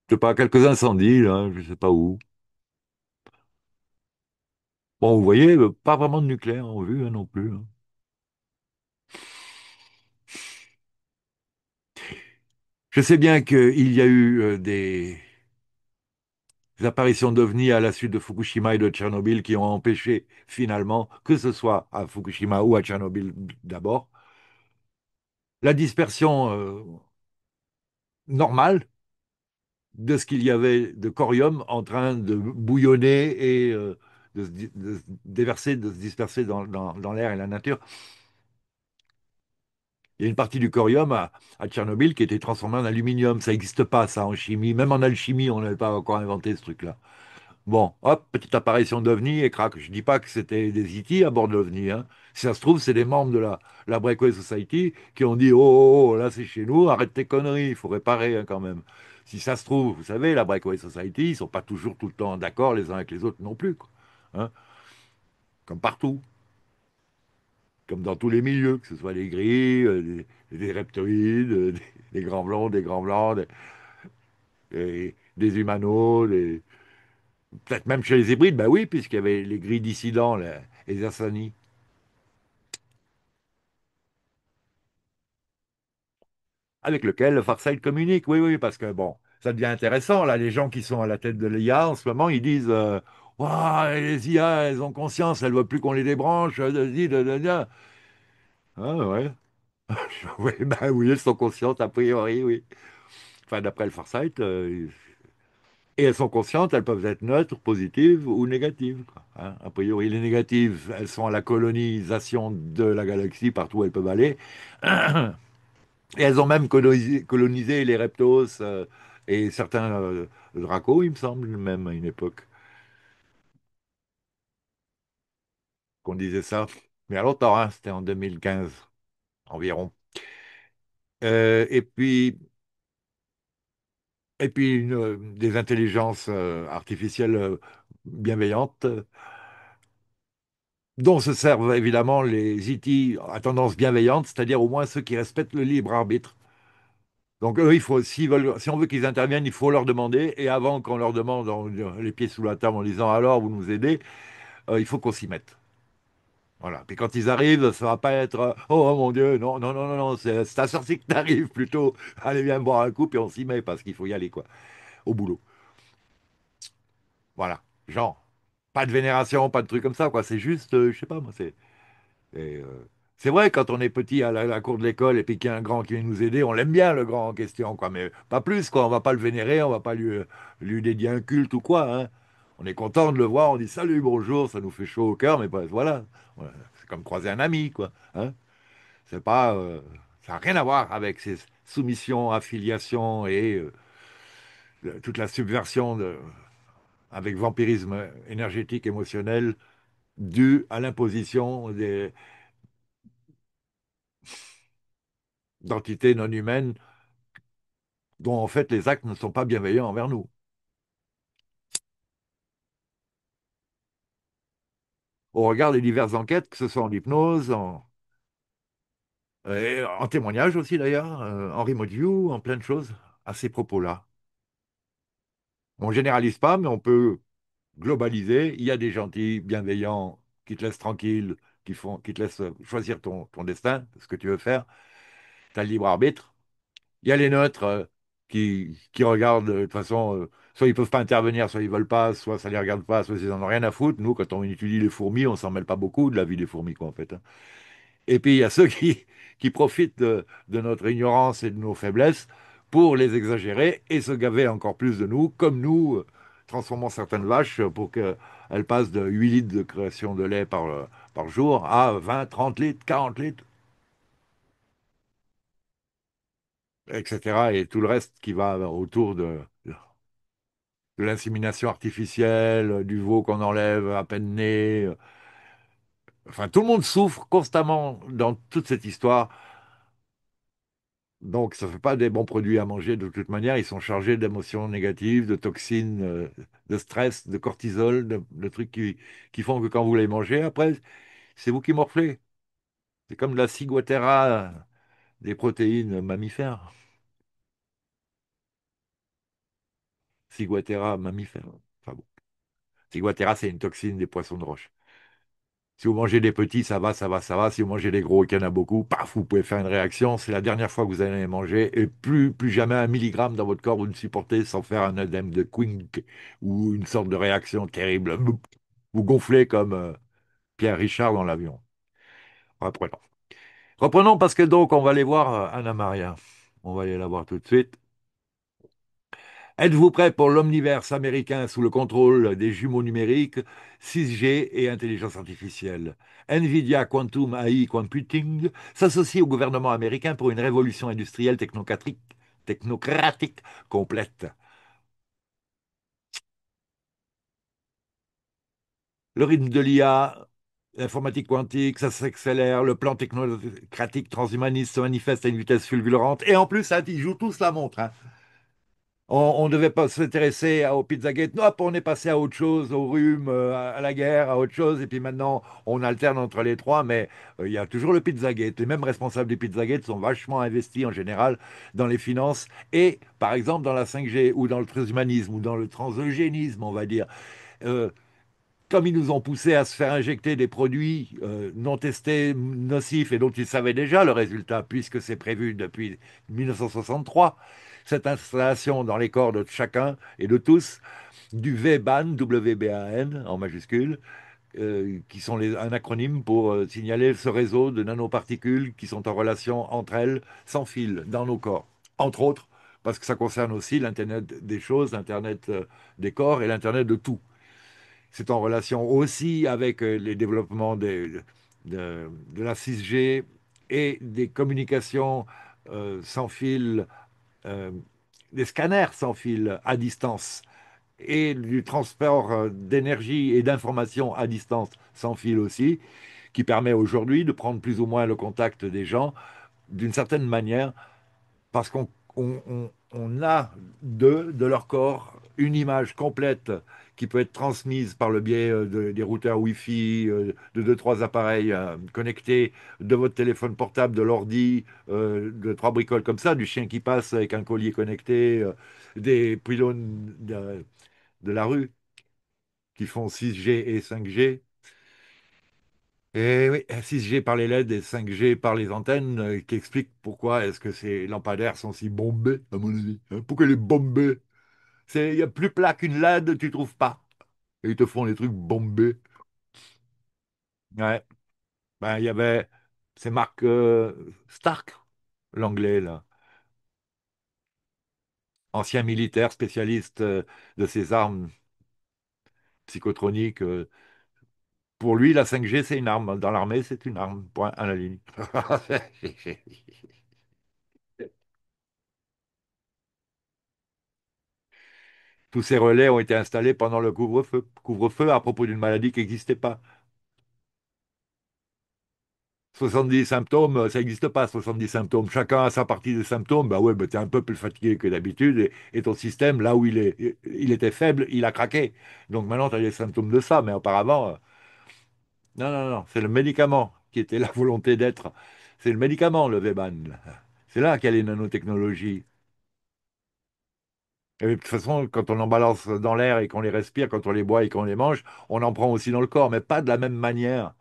je sais pas, quelques incendies, là, je sais pas où. Bon, vous voyez, pas vraiment de nucléaire en vue, hein, non plus, hein. Je sais bien qu'il y a eu des apparitions d'OVNI à la suite de Fukushima et de Tchernobyl qui ont empêché finalement, que ce soit à Fukushima ou à Tchernobyl d'abord, la dispersion normale de ce qu'il y avait de corium en train de bouillonner et de se déverser, de se disperser dans l'air et la nature. Il y a une partie du corium à Tchernobyl qui était transformée en aluminium. Ça n'existe pas, ça, en chimie. Même en alchimie, on n'avait pas encore inventé ce truc-là. Bon, hop, petite apparition d'OVNI et crac. Je dis pas que c'était des IT à bord de l'OVNI, hein. Si ça se trouve, c'est des membres de la Breakaway Society qui ont dit, oh, oh, oh, là c'est chez nous, arrête tes conneries, il faut réparer, hein, quand même. Si ça se trouve, vous savez, la Breakaway Society, ils sont pas toujours tout le temps d'accord les uns avec les autres non plus, quoi. Hein, comme partout, comme dans tous les milieux, que ce soit les gris, des reptoïdes, des grands blonds, des grands blancs, des humanos, peut-être même chez les hybrides, bah oui, puisqu'il y avait les gris dissidents, les Asani, avec lequel le Farsight communique. Oui, oui, parce que bon, ça devient intéressant. Là, les gens qui sont à la tête de l'IA en ce moment, ils disent Ouah, les IA, elles ont conscience, elles ne veulent plus qu'on les débranche. Ah, ouais. Oui, bah oui, elles sont conscientes, a priori, oui. Enfin, d'après le Farsight, et elles sont conscientes, elles peuvent être neutres, positives ou négatives, quoi, hein. A priori, les négatives, elles sont à la colonisation de la galaxie, partout où elles peuvent aller. Et elles ont même colonisé les Reptos et certains Dracos, il me semble, même à une époque, qu'on disait ça. Mais à longtemps, hein, c'était en 2015 environ. Euh, et puis, et puis des intelligences artificielles bienveillantes, dont se servent évidemment les IT à tendance bienveillante, c'est-à-dire au moins ceux qui respectent le libre arbitre. Donc eux, il faut, s'ils veulent, si on veut qu'ils interviennent, il faut leur demander. Et avant qu'on leur demande les pieds sous la table en disant alors vous nous aidez, il faut qu'on s'y mette. Voilà. Puis quand ils arrivent, ça va pas être oh mon Dieu, non, non, non, non, non, c'est ta sortie que t'arrives plutôt. Allez, viens boire un coup, puis on s'y met parce qu'il faut y aller, quoi, au boulot. Voilà. Genre, pas de vénération, pas de trucs comme ça, quoi. C'est juste, je sais pas, moi, et, c'est vrai, quand on est petit à la cour de l'école et puis qu'il y a un grand qui vient nous aider, on l'aime bien, le grand en question, quoi. Mais pas plus, quoi. On va pas le vénérer, on va pas lui dédier un culte ou quoi, hein. On est content de le voir, on dit salut, bonjour, ça nous fait chaud au cœur, mais bref, voilà. Voilà. C'est comme croiser un ami, quoi, hein. C'est pas, ça n'a rien à voir avec ces soumissions, affiliations et toute la subversion avec vampirisme énergétique, émotionnel, dû à l'imposition d'entités non humaines dont en fait les actes ne sont pas bienveillants envers nous. Au regard des diverses enquêtes, que ce soit en hypnose, en témoignage aussi d'ailleurs, en remote view, en plein de choses à ces propos-là. On généralise pas, mais on peut globalisé, il y a des gentils, bienveillants, qui te laissent tranquille, qui te laissent choisir ton destin, ce que tu veux faire. Tu as le libre arbitre. Il y a les neutres qui regardent, de toute façon, soit ils peuvent pas intervenir, soit ils veulent pas, soit ça les regarde pas, soit ils en ont rien à foutre. Nous, quand on étudie les fourmis, on s'en mêle pas beaucoup de la vie des fourmis, quoi, en fait, hein. Et puis, il y a ceux qui profitent de notre ignorance et de nos faiblesses pour les exagérer et se gaver encore plus de nous, comme nous, transformons certaines vaches pour qu'elles passent de 8 litres de création de lait par jour à 20, 30 litres, 40 litres. etc. Et tout le reste qui va autour de l'insémination artificielle, du veau qu'on enlève à peine né. Enfin, tout le monde souffre constamment dans toute cette histoire. Donc, ça ne fait pas des bons produits à manger de toute manière. Ils sont chargés d'émotions négatives, de toxines, de stress, de cortisol, de trucs qui font que quand vous les mangez, après, c'est vous qui morflez. C'est comme de la ciguatera, des protéines mammifères. Ciguatera mammifère. Enfin bon. Ciguatera, c'est une toxine des poissons de roche. Si vous mangez des petits, ça va, ça va, ça va. Si vous mangez des gros et qu'il y en a beaucoup, paf, vous pouvez faire une réaction. C'est la dernière fois que vous allez les manger. Et plus jamais un milligramme dans votre corps, vous ne supportez sans faire un œdème de Quink ou une sorte de réaction terrible. Vous gonflez comme Pierre Richard dans l'avion. Reprenons. Reprenons parce que donc, on va aller voir Anna Maria. On va aller la voir tout de suite. Êtes-vous prêt pour l'omniverse américain sous le contrôle des jumeaux numériques 6G et intelligence artificielle? Nvidia Quantum AI Computing s'associe au gouvernement américain pour une révolution industrielle technocratique complète. Le rythme de l'IA, l'informatique quantique, ça s'accélère, le plan technocratique transhumaniste se manifeste à une vitesse fulgurante, et en plus, ça, ils jouent tous la montre, hein. On ne devait pas s'intéresser au Pizzagate. Non, on est passé à autre chose, au rhume, à la guerre, à autre chose. Et puis maintenant, on alterne entre les trois, mais il y a toujours le Pizzagate. Les mêmes responsables du Pizzagate sont vachement investis en général dans les finances et, par exemple, dans la 5G ou dans le transhumanisme ou dans le transeugénisme, on va dire. Euh, Comme ils nous ont poussés à se faire injecter des produits non testés, nocifs, et dont ils savaient déjà le résultat, puisque c'est prévu depuis 1963, cette installation dans les corps de chacun et de tous du VBAN, W-B-A-N en majuscule, qui sont un acronyme pour signaler ce réseau de nanoparticules qui sont en relation entre elles sans fil dans nos corps. Entre autres, parce que ça concerne aussi l'Internet des choses, l'Internet des corps et l'Internet de tout. C'est en relation aussi avec les développements de la 6G et des communications sans fil, euh, des scanners sans fil à distance et du transport d'énergie et d'informations à distance sans fil aussi, qui permet aujourd'hui de prendre plus ou moins le contact des gens d'une certaine manière parce qu'on a de leur corps une image complète qui peut être transmise par le biais des routeurs Wi-Fi, de deux, trois appareils connectés, de votre téléphone portable, de l'ordi, de trois bricoles comme ça, du chien qui passe avec un collier connecté, des pylônes de la rue qui font 6G et 5G. Et oui, 6G par les LED et 5G par les antennes, qui explique pourquoi est-ce que ces lampadaires sont si bombés, à mon avis. Hein. Pourquoi les bombés? Il y a plus plat qu'une LED, tu trouves pas. Et ils te font les trucs bombés. Ouais. Ben, il y avait, c'est Mark Stark, l'anglais, là, ancien militaire spécialiste de ces armes psychotroniques. Pour lui, la 5G, c'est une arme. Dans l'armée, c'est une arme. Point à la ligne. Tous ces relais ont été installés pendant le couvre-feu. Couvre-feu à propos d'une maladie qui n'existait pas. 70 symptômes, ça n'existe pas, 70 symptômes. Chacun a sa partie des symptômes. Bah ouais, bah t'es un peu plus fatigué que d'habitude et ton système, là où il était faible, il a craqué. Donc maintenant, tu as les symptômes de ça. Mais auparavant, non, non, non, c'est le médicament qui était la volonté d'être. C'est le médicament, le Veban. C'est là qu'il y a les nanotechnologies. Et de toute façon, quand on en balance dans l'air et qu'on les respire, quand on les boit et qu'on les mange, on en prend aussi dans le corps, mais pas de la même manière.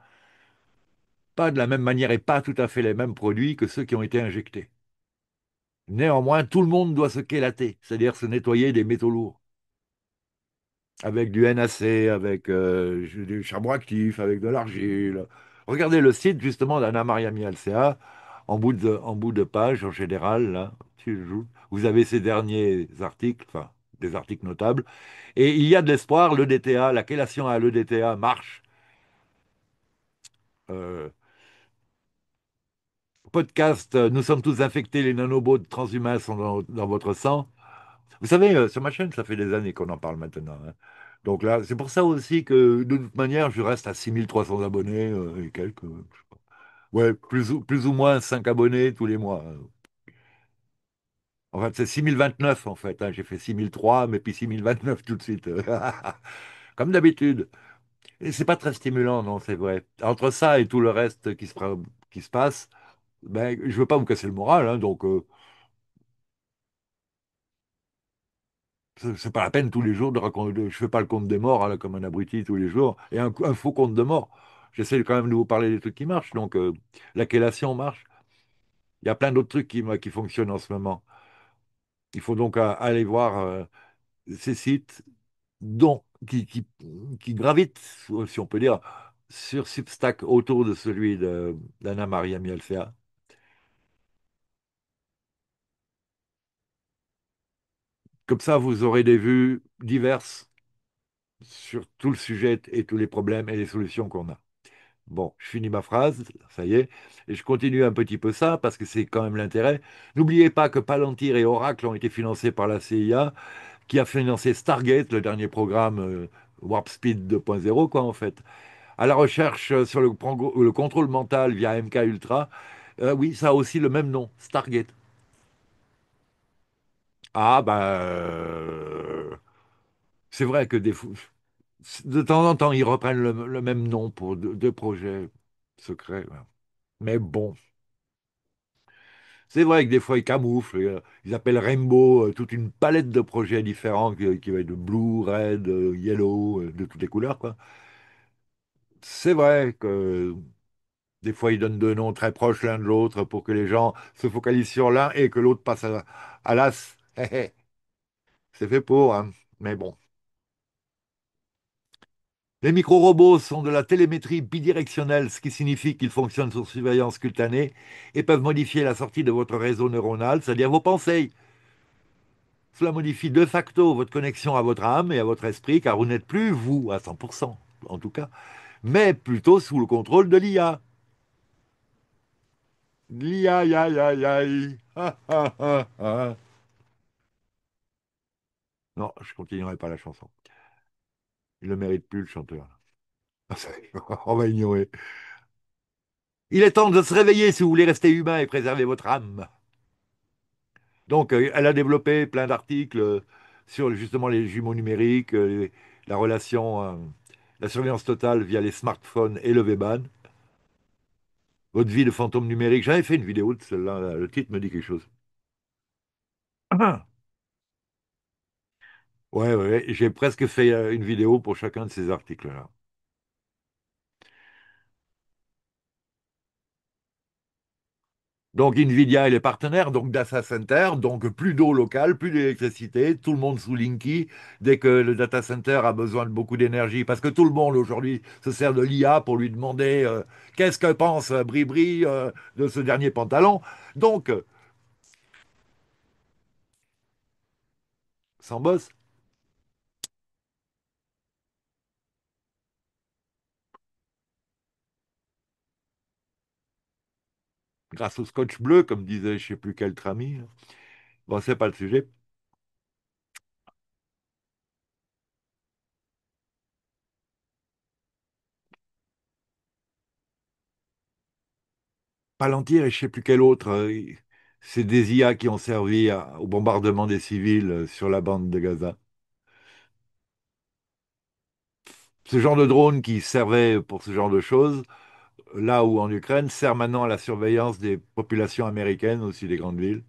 Pas de la même manière et pas tout à fait les mêmes produits que ceux qui ont été injectés. Néanmoins, tout le monde doit se kélater, c'est-à-dire se nettoyer des métaux lourds, avec du NaC, avec du charbon actif, avec de l'argile. Regardez le site justement d'Anna Maria Mialcea, en bout de page en général, là, vous avez ces derniers articles, enfin des articles notables, et il y a de l'espoir, l'EDTA, la chélation à l'EDTA marche. Euh, podcast, nous sommes tous infectés, les nanobots transhumains sont dans votre sang. Vous savez, sur ma chaîne, ça fait des années qu'on en parle maintenant, hein. Donc là, c'est pour ça aussi que de toute manière, je reste à 6300 abonnés et quelques. Ouais, plus ou moins 5 abonnés tous les mois. En fait, c'est 6029 en fait, hein. J'ai fait 6003, mais puis 6029 tout de suite. Comme d'habitude. Et c'est pas très stimulant, non, c'est vrai. Entre ça et tout le reste qui se passe, ben, je veux pas vous casser le moral, hein, donc c'est pas la peine tous les jours de raconter. Je fais pas le compte des morts hein, là, comme un abruti tous les jours, et un faux compte de morts. J'essaie quand même de vous parler des trucs qui marchent, donc la chélation marche. Il y a plein d'autres trucs qui fonctionnent en ce moment. Il faut donc aller voir ces sites dont, qui gravitent, si on peut dire, sur Substack autour de celui d'Anna Maria Mielfea. Comme ça, vous aurez des vues diverses sur tout le sujet et tous les problèmes et les solutions qu'on a. Bon, je finis ma phrase, ça y est, et je continue un petit peu ça parce que c'est quand même l'intérêt. N'oubliez pas que Palantir et Oracle ont été financés par la CIA, qui a financé Stargate, le dernier programme Warp Speed 2.0, quoi, en fait. À la recherche sur le contrôle mental via MK Ultra, oui, ça a aussi le même nom, Stargate. Ah, c'est vrai que de temps en temps, ils reprennent le même nom pour deux projets secrets, ouais. Mais bon, c'est vrai que des fois, ils camouflent. Ils appellent Rainbow toute une palette de projets différents qui va être de blue, red, yellow, de toutes les couleurs, quoi. C'est vrai que des fois, ils donnent deux noms très proches l'un de l'autre pour que les gens se focalisent sur l'un et que l'autre passe à l'as. C'est fait pour, hein. Mais bon. Les micro-robots sont de la télémétrie bidirectionnelle, ce qui signifie qu'ils fonctionnent sur surveillance cutanée et peuvent modifier la sortie de votre réseau neuronal, c'est-à-dire vos pensées. Cela modifie de facto votre connexion à votre âme et à votre esprit, car vous n'êtes plus vous à 100%, en tout cas, mais plutôt sous le contrôle de l'IA. L'IA, ya, ya, ya, ya. Ah, ah, ah, ah. Non, je continuerai pas la chanson. Il ne le mérite plus, le chanteur. On va ignorer. Il est temps de se réveiller si vous voulez rester humain et préserver votre âme. Donc, elle a développé plein d'articles sur justement les jumeaux numériques, la relation, la surveillance totale via les smartphones et le V-Ban. Votre vie de fantôme numérique. J'avais fait une vidéo de celle-là, là. Le titre me dit quelque chose. Ah, ouais, ouais, ouais. J'ai presque fait une vidéo pour chacun de ces articles-là. Donc Nvidia et les partenaires, donc data center, donc plus d'eau locale, plus d'électricité, tout le monde sous Linky, dès que le data center a besoin de beaucoup d'énergie, parce que tout le monde aujourd'hui se sert de l'IA pour lui demander qu'est-ce que pense Bribri de ce dernier pantalon. Donc, sans bosse, grâce au scotch bleu, comme disait je sais plus quel ami. Bon, c'est pas le sujet. Palantir et je sais plus quel autre, c'est des IA qui ont servi au bombardement des civils sur la bande de Gaza. Ce genre de drone qui servait pour ce genre de choses, là où en Ukraine, sert maintenant à la surveillance des populations américaines, aussi des grandes villes.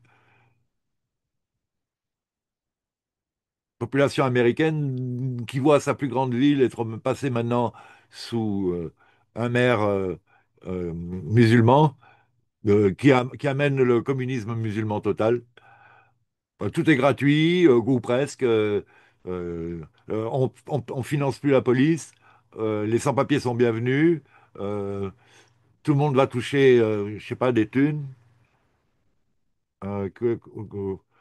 Population américaine qui voit sa plus grande ville être passée maintenant sous un maire musulman qui amène le communisme musulman total. Tout est gratuit, ou presque. On finance plus la police. Les sans-papiers sont bienvenus. euh, Tout le monde va toucher, je sais pas, des thunes.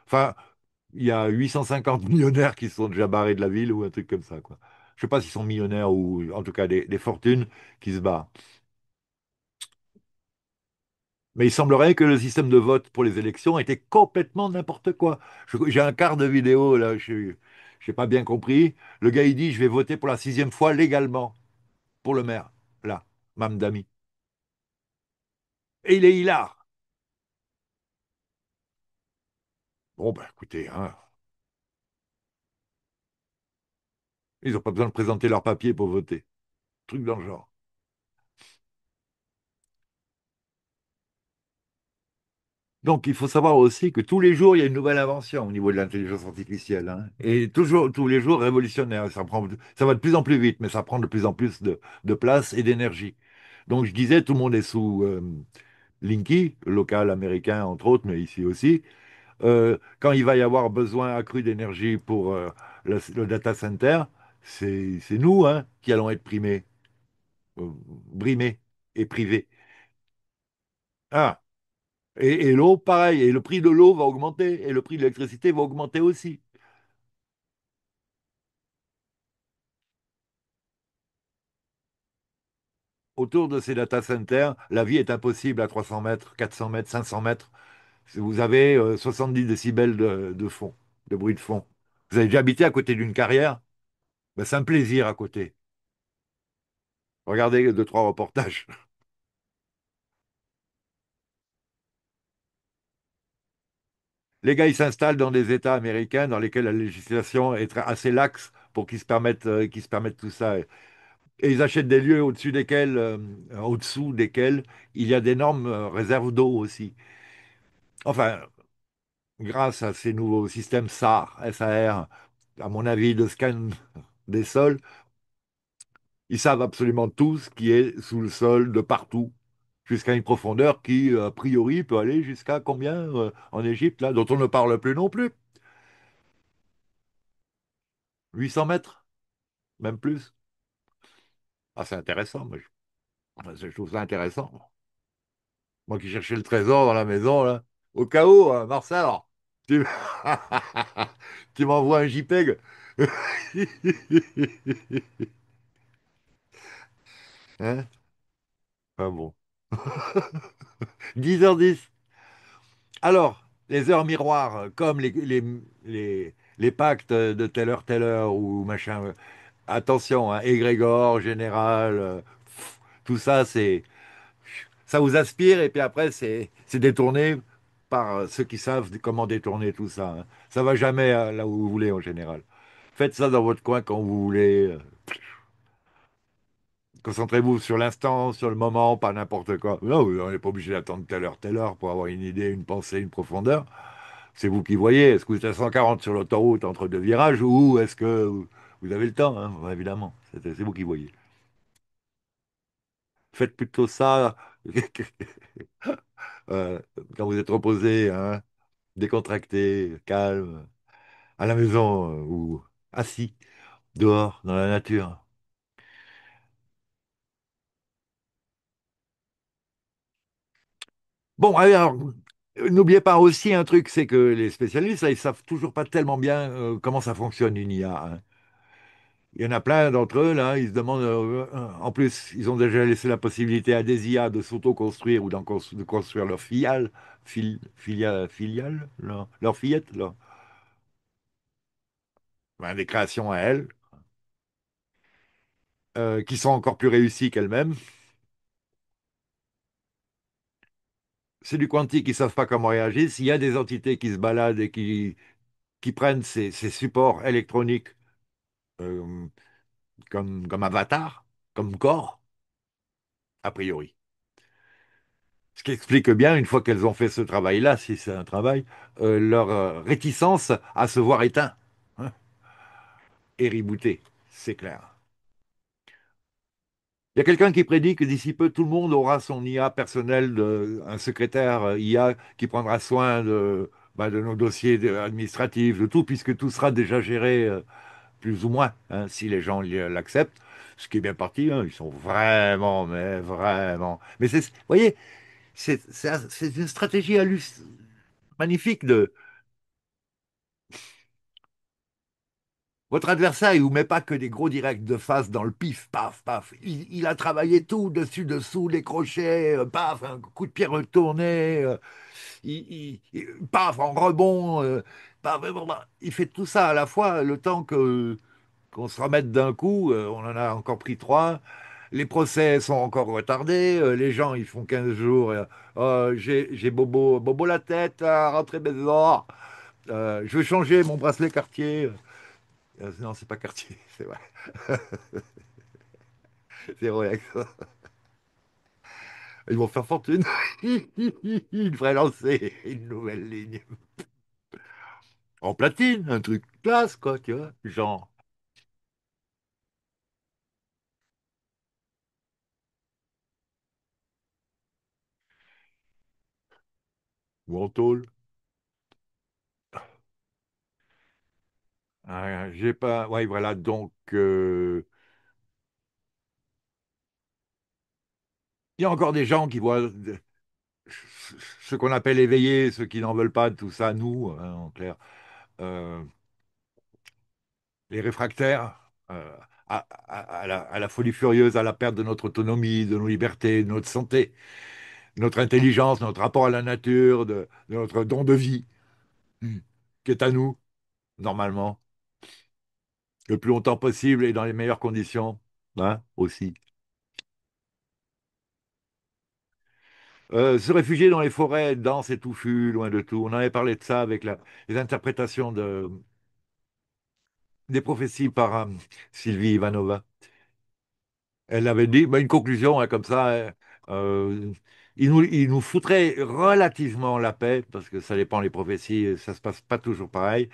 Enfin, il y a 850 millionnaires qui sont déjà barrés de la ville ou un truc comme ça, quoi. Je sais pas s'ils sont millionnaires ou, en tout cas, des fortunes qui se barrent. Mais il semblerait que le système de vote pour les élections était complètement n'importe quoi. J'ai un quart de vidéo là, je n'ai pas bien compris. Le gars il dit je vais voter pour la sixième fois légalement pour le maire, là, Mamdani. Et il est hilar. Bon ben écoutez, hein, ils n'ont pas besoin de présenter leur papier pour voter. Truc dans le genre. Donc, il faut savoir aussi que tous les jours, il y a une nouvelle invention au niveau de l'intelligence artificielle, hein. Et toujours, tous les jours, révolutionnaire. Ça va de plus en plus vite, mais ça prend de plus en plus de place et d'énergie. Donc, je disais, tout le monde est sous Linky, local américain, entre autres, mais ici aussi. Quand il va y avoir besoin accru d'énergie pour le data center, c'est nous, hein, qui allons être primés, brimés et privés. Ah, et l'eau, pareil. Et le prix de l'eau va augmenter. Et le prix de l'électricité va augmenter aussi. Autour de ces data centers, la vie est impossible à 300 mètres, 400 mètres, 500 mètres. Vous avez 70 décibels de fond, de bruit de fond. Vous avez déjà habité à côté d'une carrière? Ben, c'est un plaisir à côté. Regardez deux, trois reportages. Les gars, ils s'installent dans des États américains dans lesquels la législation est assez laxe pour qu'ils se permettent tout ça. Et ils achètent des lieux au-dessous desquels il y a d'énormes réserves d'eau aussi. Enfin, grâce à ces nouveaux systèmes SAR, à mon avis, de scan des sols, ils savent absolument tout ce qui est sous le sol de partout, jusqu'à une profondeur qui, a priori, peut aller jusqu'à combien en Égypte, là, dont on ne parle plus non plus. 800 mètres, même plus. Ah, c'est intéressant, je trouve ça intéressant. Moi qui cherchais le trésor dans la maison, là, au cas où, Marcel, alors, tu, tu m'envoies un JPEG. Hein? Ah bon. 10h10. Alors, les heures miroirs, comme les pactes de telle heure ou machin, attention, hein, égrégore, général, tout ça, ça vous aspire et puis après, c'est détourné par ceux qui savent comment détourner tout ça, hein. Ça va jamais là où vous voulez en général. Faites ça dans votre coin quand vous voulez. Concentrez-vous sur l'instant, sur le moment, pas n'importe quoi. Non, on n'est pas obligé d'attendre telle heure pour avoir une idée, une pensée, une profondeur. C'est vous qui voyez. Est-ce que vous êtes à 140 sur l'autoroute entre deux virages ou est-ce que vous avez le temps, hein, évidemment. C'est vous qui voyez. Faites plutôt ça euh, quand vous êtes reposé, hein, décontracté, calme, à la maison ou assis, dehors, dans la nature. Bon, alors, n'oubliez pas aussi un truc, c'est que les spécialistes, là, ils savent toujours pas tellement bien comment ça fonctionne une IA, hein. Il y en a plein d'entre eux, là, ils se demandent, en plus, ils ont déjà laissé la possibilité à des IA de s'auto-construire ou de construire leur filiale, leur fillette, ben, des créations à elles, qui sont encore plus réussies qu'elles-mêmes. C'est du quantique, ils savent pas comment réagir. S'il y a des entités qui se baladent et qui prennent ces supports électroniques euh, comme avatar, comme corps, a priori. Ce qui explique bien, une fois qu'elles ont fait ce travail-là, si c'est un travail, leur réticence à se voir éteint, hein, et rebooté, c'est clair. Il y a quelqu'un qui prédit que d'ici peu, tout le monde aura son IA personnel, un secrétaire IA qui prendra soin de nos dossiers administratifs, de tout, puisque tout sera déjà géré plus ou moins, hein, si les gens l'acceptent. Ce qui est bien parti, hein, ils sont vraiment, mais vraiment. Mais vous voyez, c'est une stratégie magnifique Votre adversaire, il vous met pas que des gros directs de face dans le pif, paf, paf. Il a travaillé tout, dessus, dessous, les crochets, paf, un coup de pied retourné, paf, en rebond, paf, blablabla. Il fait tout ça à la fois, le temps que qu'on se remette d'un coup, on en a encore pris trois. Les procès sont encore retardés, les gens, ils font 15 jours. J'ai bobo la tête, rentrez maison. Je veux changer mon bracelet Cartier. Non, c'est pas Cartier, c'est vrai. C'est Rolex. Ils vont faire fortune. Ils devraient lancer une nouvelle ligne. En platine, un truc classe, quoi, tu vois. Genre, ou en tôle. J'ai pas. Ouais, voilà, donc. Il y a encore des gens qui voient ce qu'on appelle éveillés, ceux qui n'en veulent pas de tout ça, nous, hein, en clair. Euh, les réfractaires à la folie furieuse, à la perte de notre autonomie, de nos libertés, de notre santé, de notre intelligence, notre rapport à la nature, de notre don de vie, qui est à nous, normalement, le plus longtemps possible et dans les meilleures conditions, hein, aussi. Se réfugier dans les forêts denses et touffues, loin de tout. On avait parlé de ça avec les interprétations des prophéties par Sylvie Ivanova. Elle avait dit, bah, une conclusion hein, comme ça, euh, il nous foutrait relativement la paix, parce que ça dépend les prophéties, ça se passe pas toujours pareil,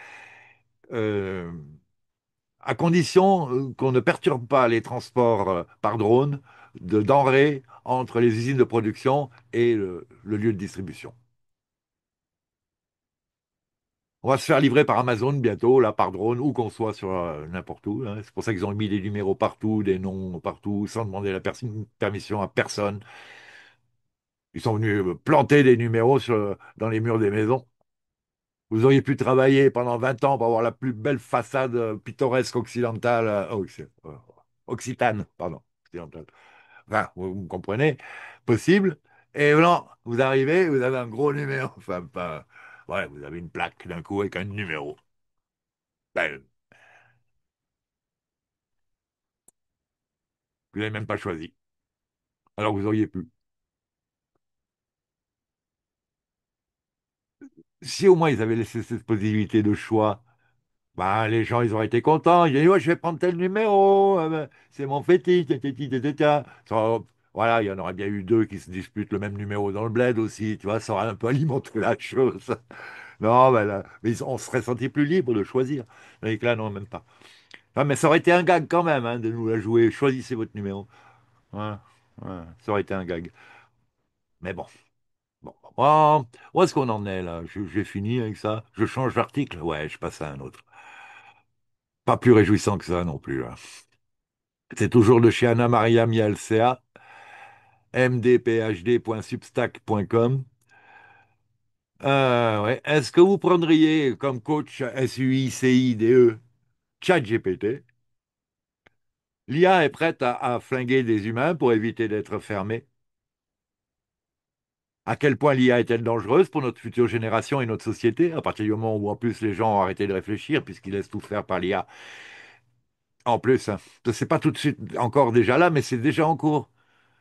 euh, à condition qu'on ne perturbe pas les transports par drone de denrées entre les usines de production et le lieu de distribution. On va se faire livrer par Amazon bientôt, là, par drone, où qu'on soit sur n'importe où, hein. C'est pour ça qu'ils ont mis des numéros partout, des noms partout, sans demander la permission à personne. Ils sont venus planter des numéros dans les murs des maisons. Vous auriez pu travailler pendant 20 ans pour avoir la plus belle façade pittoresque occidentale, occitane, pardon, occidentale. Enfin, vous me comprenez, possible. Et non, vous arrivez, vous avez un gros numéro. Enfin, pas. Ouais, vous avez une plaque d'un coup avec un numéro. Ben, vous n'avez même pas choisi. Alors vous auriez pu. Si au moins ils avaient laissé cette possibilité de choix, bah, les gens, ils auraient été contents. Ils disaient, ouais, je vais prendre tel numéro, ben, c'est mon fétiche, tatati, tatata. Voilà, il y en aurait bien eu deux qui se disputent le même numéro dans le bled aussi, tu vois, ça aurait un peu alimenté la chose. Non, ben là, mais on se serait senti plus libre de choisir. Avec là, non, même pas. Ah, mais ça aurait été un gag quand même, hein, de nous la jouer. Choisissez votre numéro. Ouais, ouais, ça aurait été un gag. Mais bon. Bon, bon. Où est-ce qu'on en est là? J'ai fini avec ça. Je change d'article? Ouais, je passe à un autre. Pas plus réjouissant que ça non plus, hein. C'est toujours de chez Anna Maria Mialcea, mdphd.substack.com. Ouais. Est-ce que vous prendriez comme coach SUICIDE ChatGPT? L'IA est prête à flinguer des humains pour éviter d'être fermée. À quel point l'IA est-elle dangereuse pour notre future génération et notre société, à partir du moment où en plus les gens ont arrêté de réfléchir puisqu'ils laissent tout faire par l'IA? En plus, hein, c'est pas tout de suite encore déjà là, mais c'est déjà en cours.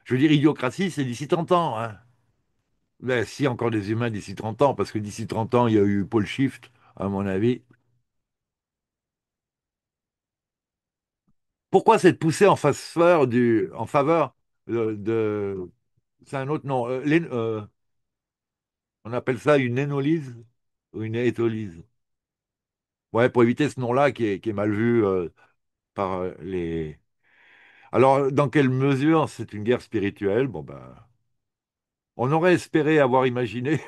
Je veux dire, idiocratie, c'est d'ici 30 ans, hein. Ben, si, encore des humains d'ici 30 ans, parce que d'ici 30 ans, il y a eu Paul Shift, à mon avis. Pourquoi cette poussée en faveur c'est un autre nom. On appelle ça une énolyse ou une étolyse. Ouais, pour éviter ce nom-là qui est mal vu par les. Alors, dans quelle mesure c'est une guerre spirituelle? Bon, ben, on aurait espéré avoir imaginé,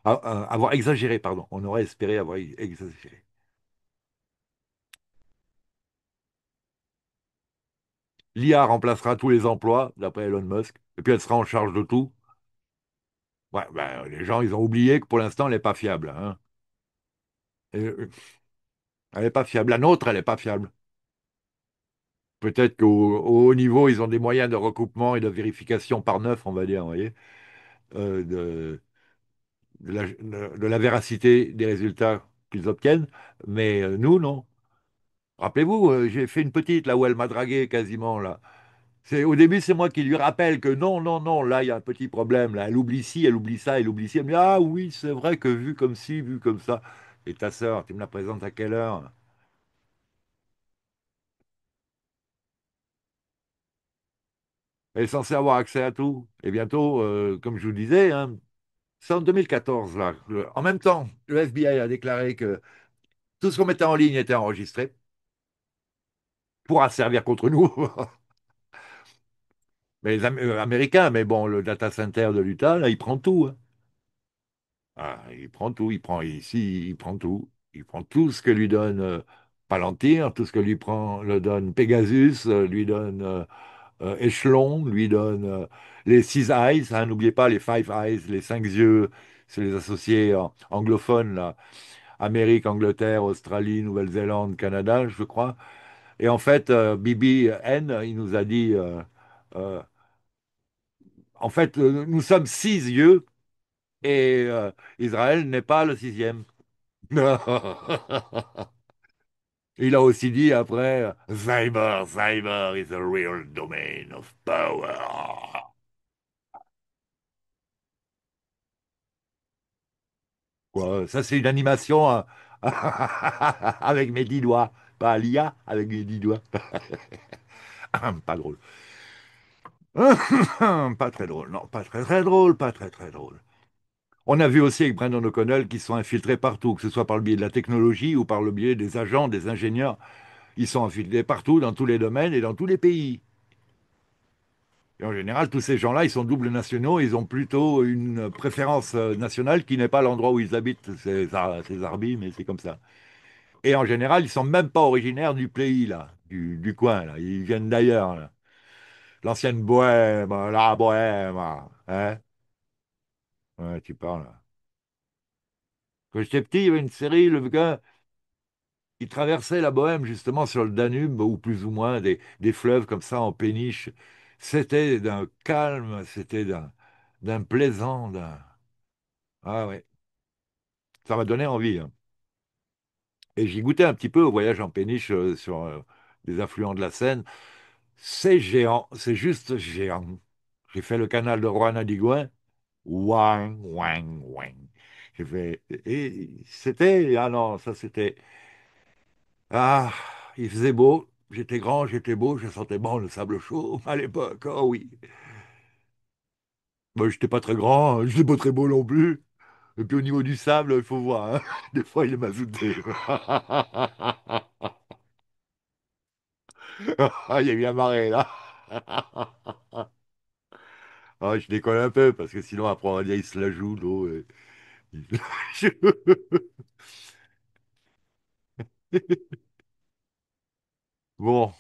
avoir exagéré, pardon. On aurait espéré avoir exagéré. L'IA remplacera tous les emplois, d'après Elon Musk, et puis elle sera en charge de tout. Ouais, ben, les gens, ils ont oublié que pour l'instant, elle n'est pas fiable, hein. Elle n'est pas fiable. La nôtre, elle n'est pas fiable. Peut-être qu'au haut niveau, ils ont des moyens de recoupement et de vérification par neuf, on va dire, vous voyez, de, de la véracité des résultats qu'ils obtiennent. Mais nous, non. Rappelez-vous, j'ai fait une petite là où elle m'a dragué quasiment là. Au début, c'est moi qui lui rappelle que non, non, non, là, il y a un petit problème. Là, elle oublie ci, elle oublie ça, elle oublie ci. Elle me dit, ah oui, c'est vrai que vu comme ci, vu comme ça. Et ta sœur, tu me la présentes à quelle heure? Elle est censée avoir accès à tout. Et bientôt, comme je vous disais, hein, c'est en 2014, là. En même temps, le FBI a déclaré que tout ce qu'on mettait en ligne était enregistré, pourra servir contre nous. Mais les Américains, mais bon, le data center de l'Utah, là, il prend tout, hein. Ah, il prend tout, il prend ici, il prend tout. Il prend tout ce que lui donne Palantir, tout ce que lui prend, le donne Pegasus, lui donne Echelon, lui donne les Six Eyes, hein, n'oubliez pas les Five Eyes, les cinq yeux, c'est les associés anglophones, là. Amérique, Angleterre, Australie, Nouvelle-Zélande, Canada, je crois. Et en fait, Bibi N, il nous a dit, euh, en fait, nous sommes six yeux et Israël n'est pas le sixième. Il a aussi dit après, Cyber is a real domain of power. Quoi, ça, c'est une animation hein, avec mes 10 doigts. Pas l'IA, avec mes 10 doigts. Pas drôle. Pas très drôle, non, pas très très drôle, pas très très drôle. On a vu aussi avec Brandon O'Connell qu'ils sont infiltrés partout, que ce soit par le biais de la technologie ou par le biais des agents, des ingénieurs. Ils sont infiltrés partout, dans tous les domaines et dans tous les pays. Et en général, tous ces gens-là, ils sont doubles nationaux, ils ont plutôt une préférence nationale qui n'est pas l'endroit où ils habitent. C'est zarbi, mais c'est comme ça. Et en général, ils sont même pas originaires du pays, là, du coin, là. Ils viennent d'ailleurs, là. L'ancienne Bohème, la Bohème, hein? Ouais, tu parles, là. Quand j'étais petit, il y avait une série, le gars, il traversait la Bohème, justement, sur le Danube, ou plus ou moins des fleuves comme ça, en péniche. C'était d'un calme, c'était d'un plaisant, d'un... Ah ouais, ça m'a donné envie, hein. Et j'ai goûté un petit peu au voyage en péniche sur les affluents de la Seine. C'est géant, c'est juste géant. J'ai fait le canal de Rouen-Adigouin. Ouang, ouang, ouang. J'ai fait. Et c'était. Ah non, ça c'était. Ah, il faisait beau. J'étais grand, j'étais beau, je sentais bon le sable chaud à l'époque. Oh oui. Moi, j'étais pas très grand, j'étais pas très beau non plus. Et puis au niveau du sable, il faut voir, hein. Des fois, il est mazouté. Ah, il y a eu un marée là. Ah, je décolle un peu parce que sinon après on va dire il se la joue l'eau. Bon,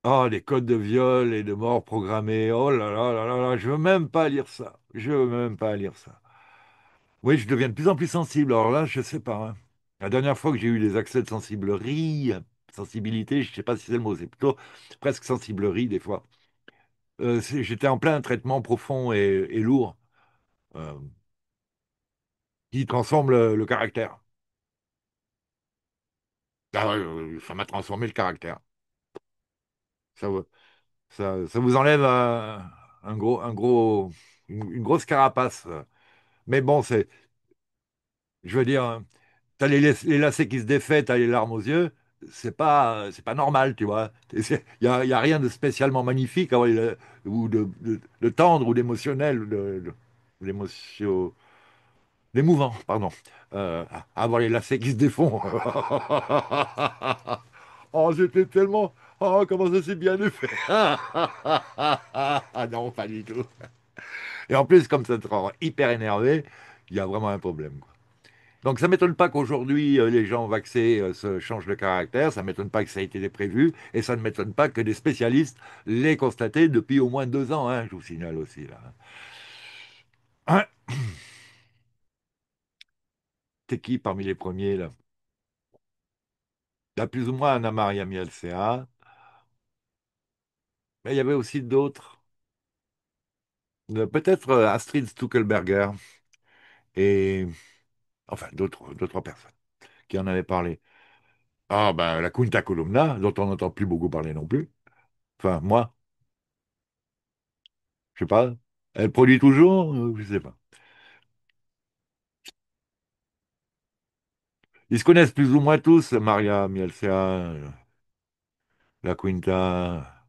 ah les codes de viol et de mort programmée. Oh là là là là là, je veux même pas lire ça. Je veux même pas lire ça. Oui, je deviens de plus en plus sensible. Alors là, je sais pas, hein. La dernière fois que j'ai eu des accès de sensiblerie, sensibilité, je sais pas si c'est le mot, c'est plutôt presque sensiblerie des fois. J'étais en plein traitement profond et lourd euh, qui transforme le caractère. Ah ouais, ça m'a transformé le caractère. Ça, ça vous enlève une grosse carapace. Mais bon, je veux dire, hein, t'as les lacets qui se défait, t'as les larmes aux yeux. C'est pas normal, tu vois. Il y a rien de spécialement magnifique à ou de tendre ou d'émotionnel ou d'émouvant, pardon. À avoir les lacets qui se défont. Oh, j'étais tellement. Oh, comment ça s'est bien fait. Ah non, pas du tout. Et en plus, comme ça te rend hyper énervé, il y a vraiment un problème, quoi. Donc ça m'étonne pas qu'aujourd'hui les gens vaccés se changent de caractère, ça m'étonne pas que ça ait été prévu, et ça ne m'étonne pas que des spécialistes l'aient constaté depuis au moins 2 ans, hein, je vous signale aussi là. Hein. C'est qui parmi les premiers, là? Il y a plus ou moins Anna Maria Mielcea, mais il y avait aussi d'autres. Peut-être Astrid Stuckelberger et enfin d'autres, deux, trois personnes qui en avaient parlé. Ah ben la Quinta Columna, dont on n'entend plus beaucoup parler non plus. Enfin, moi, je sais pas. Elle produit toujours? Je sais pas. Ils se connaissent plus ou moins tous, Maria Mielcea, la Quinta,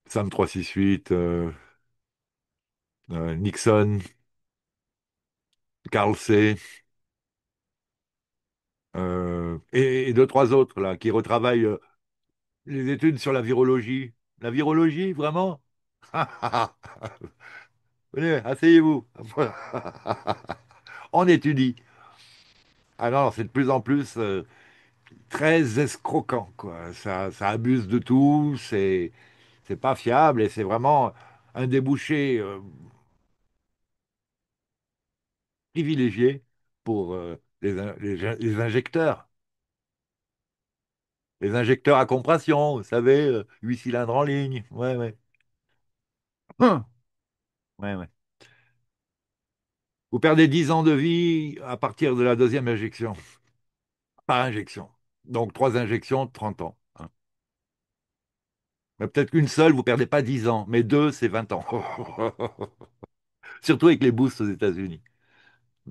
Sam 368, Nixon, Carl C. Et deux, trois autres là qui retravaillent les études sur la virologie. La virologie, vraiment? Venez, asseyez-vous. On étudie. Ah non, c'est de plus en plus très escroquant, quoi. Ça abuse de tout, c'est pas fiable et c'est vraiment un débouché privilégié pour les injecteurs. Les injecteurs à compression, vous savez, 8 cylindres en ligne. Ouais, ouais. Hum. Ouais, ouais. Vous perdez 10 ans de vie à partir de la deuxième injection, par injection. Donc 3 injections, 30 ans, hein. Mais peut-être qu'une seule, vous perdez pas 10 ans, mais deux, c'est 20 ans. Surtout avec les boosts aux États-Unis.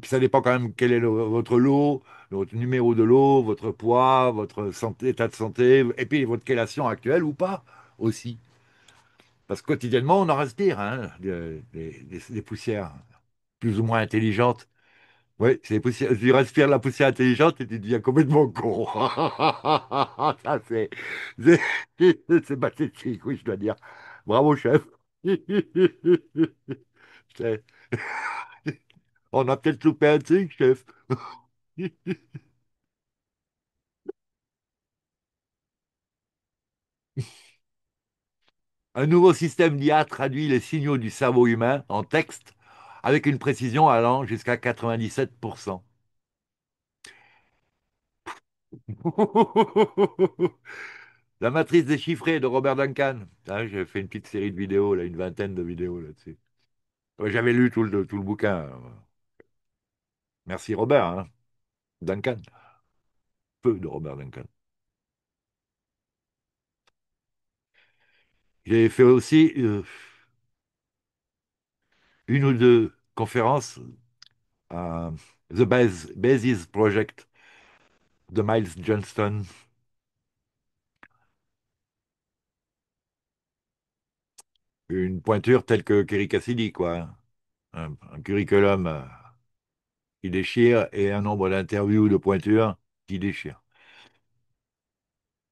Puis ça dépend quand même quel est votre lot, votre numéro de lot, votre poids, votre santé, état de santé, et puis votre chélation actuelle ou pas aussi. Parce que quotidiennement, on en respire, hein, des poussières plus ou moins intelligentes. Oui, c'est des poussières. Tu respires la poussière intelligente et tu deviens complètement con. Ça, c'est, c'est pathétique, oui, je dois dire. Bravo, chef. C'est- On a peut-être loupé un truc, chef. Un nouveau système d'IA traduit les signaux du cerveau humain en texte avec une précision allant jusqu'à 97%. La matrice déchiffrée de Robert Duncan. Ah, j'ai fait une petite série de vidéos, là, une vingtaine de vidéos là-dessus. Ouais, j'avais lu tout le bouquin. Merci Robert, hein. Duncan. Peu de Robert Duncan. J'ai fait aussi une ou deux conférences à Basis Project de Miles Johnston. Une pointure telle que Kerry Cassidy, quoi. Un curriculum qui déchire et un nombre d'interviews de pointure qui déchire.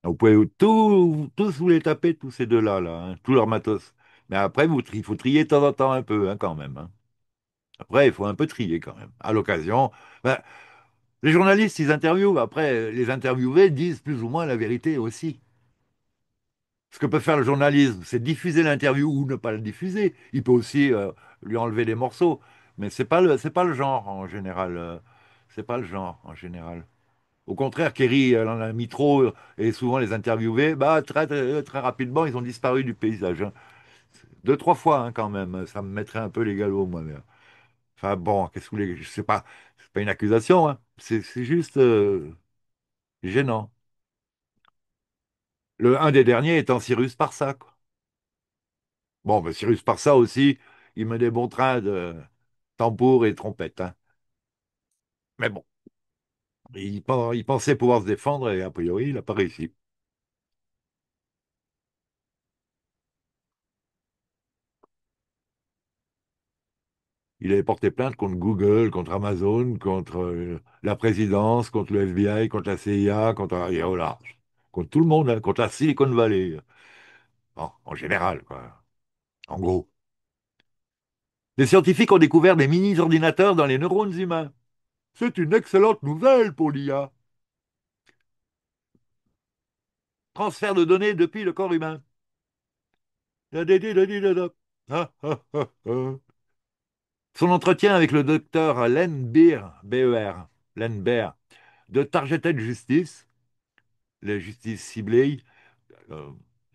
Vous pouvez tous vous les taper, tous ces deux-là, là, hein, tous leurs matos. Mais après, il faut trier de temps en temps un peu, hein, quand même, hein. Après, il faut un peu trier quand même. À l'occasion, ben, les journalistes, ils interviewent. Après, les interviewés disent plus ou moins la vérité aussi. Ce que peut faire le journalisme, c'est diffuser l'interview ou ne pas le diffuser. Il peut aussi lui enlever des morceaux. Mais c'est pas le genre en général. C'est pas le genre en général. Au contraire, Kerry, elle en a mis trop et souvent les interviewés, bah, très rapidement, ils ont disparu du paysage, hein. Deux, trois fois, hein, quand même. Ça me mettrait un peu les galops, moi. Enfin bon, qu'est-ce que vous voulez, je sais pas, c'est pas une accusation, hein. C'est juste gênant. Un des derniers étant Cyrus Parsa, quoi. Bon, ben, Cyrus Parsa aussi, il met des bons trains de tambour et trompette, hein. Mais bon, il pensait pouvoir se défendre et a priori, il n'a pas réussi. Il avait porté plainte contre Google, contre Amazon, contre la présidence, contre le FBI, contre la CIA, et voilà, contre tout le monde, hein, contre la Silicon Valley. Bon, en général, quoi. En gros. Les scientifiques ont découvert des mini-ordinateurs dans les neurones humains. C'est une excellente nouvelle pour l'IA. Transfert de données depuis le corps humain. Da, da, da, da, da, da. Ah, ah, ah, ah. Son entretien avec le docteur Len Beer, B-E-R, Len Beer, de Targeted Justice, la justice ciblée, euh,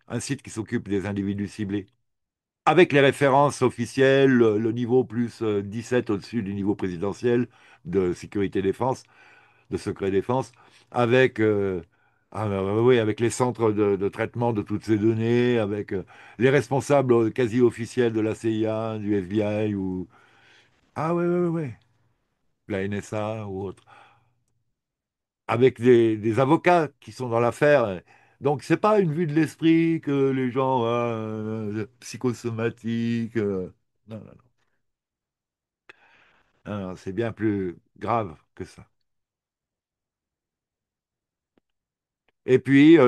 un site qui s'occupe des individus ciblés, avec les références officielles, le niveau plus 17 au-dessus du niveau présidentiel de sécurité défense, de secret défense, avec, oui, avec les centres de traitement de toutes ces données, avec les responsables quasi officiels de la CIA, du FBI ou... Ah oui, oui, oui, la NSA ou autre, avec des avocats qui sont dans l'affaire. Donc, c'est pas une vue de l'esprit que les gens psychosomatiques. Non, non, non, non, c'est bien plus grave que ça. Et puis,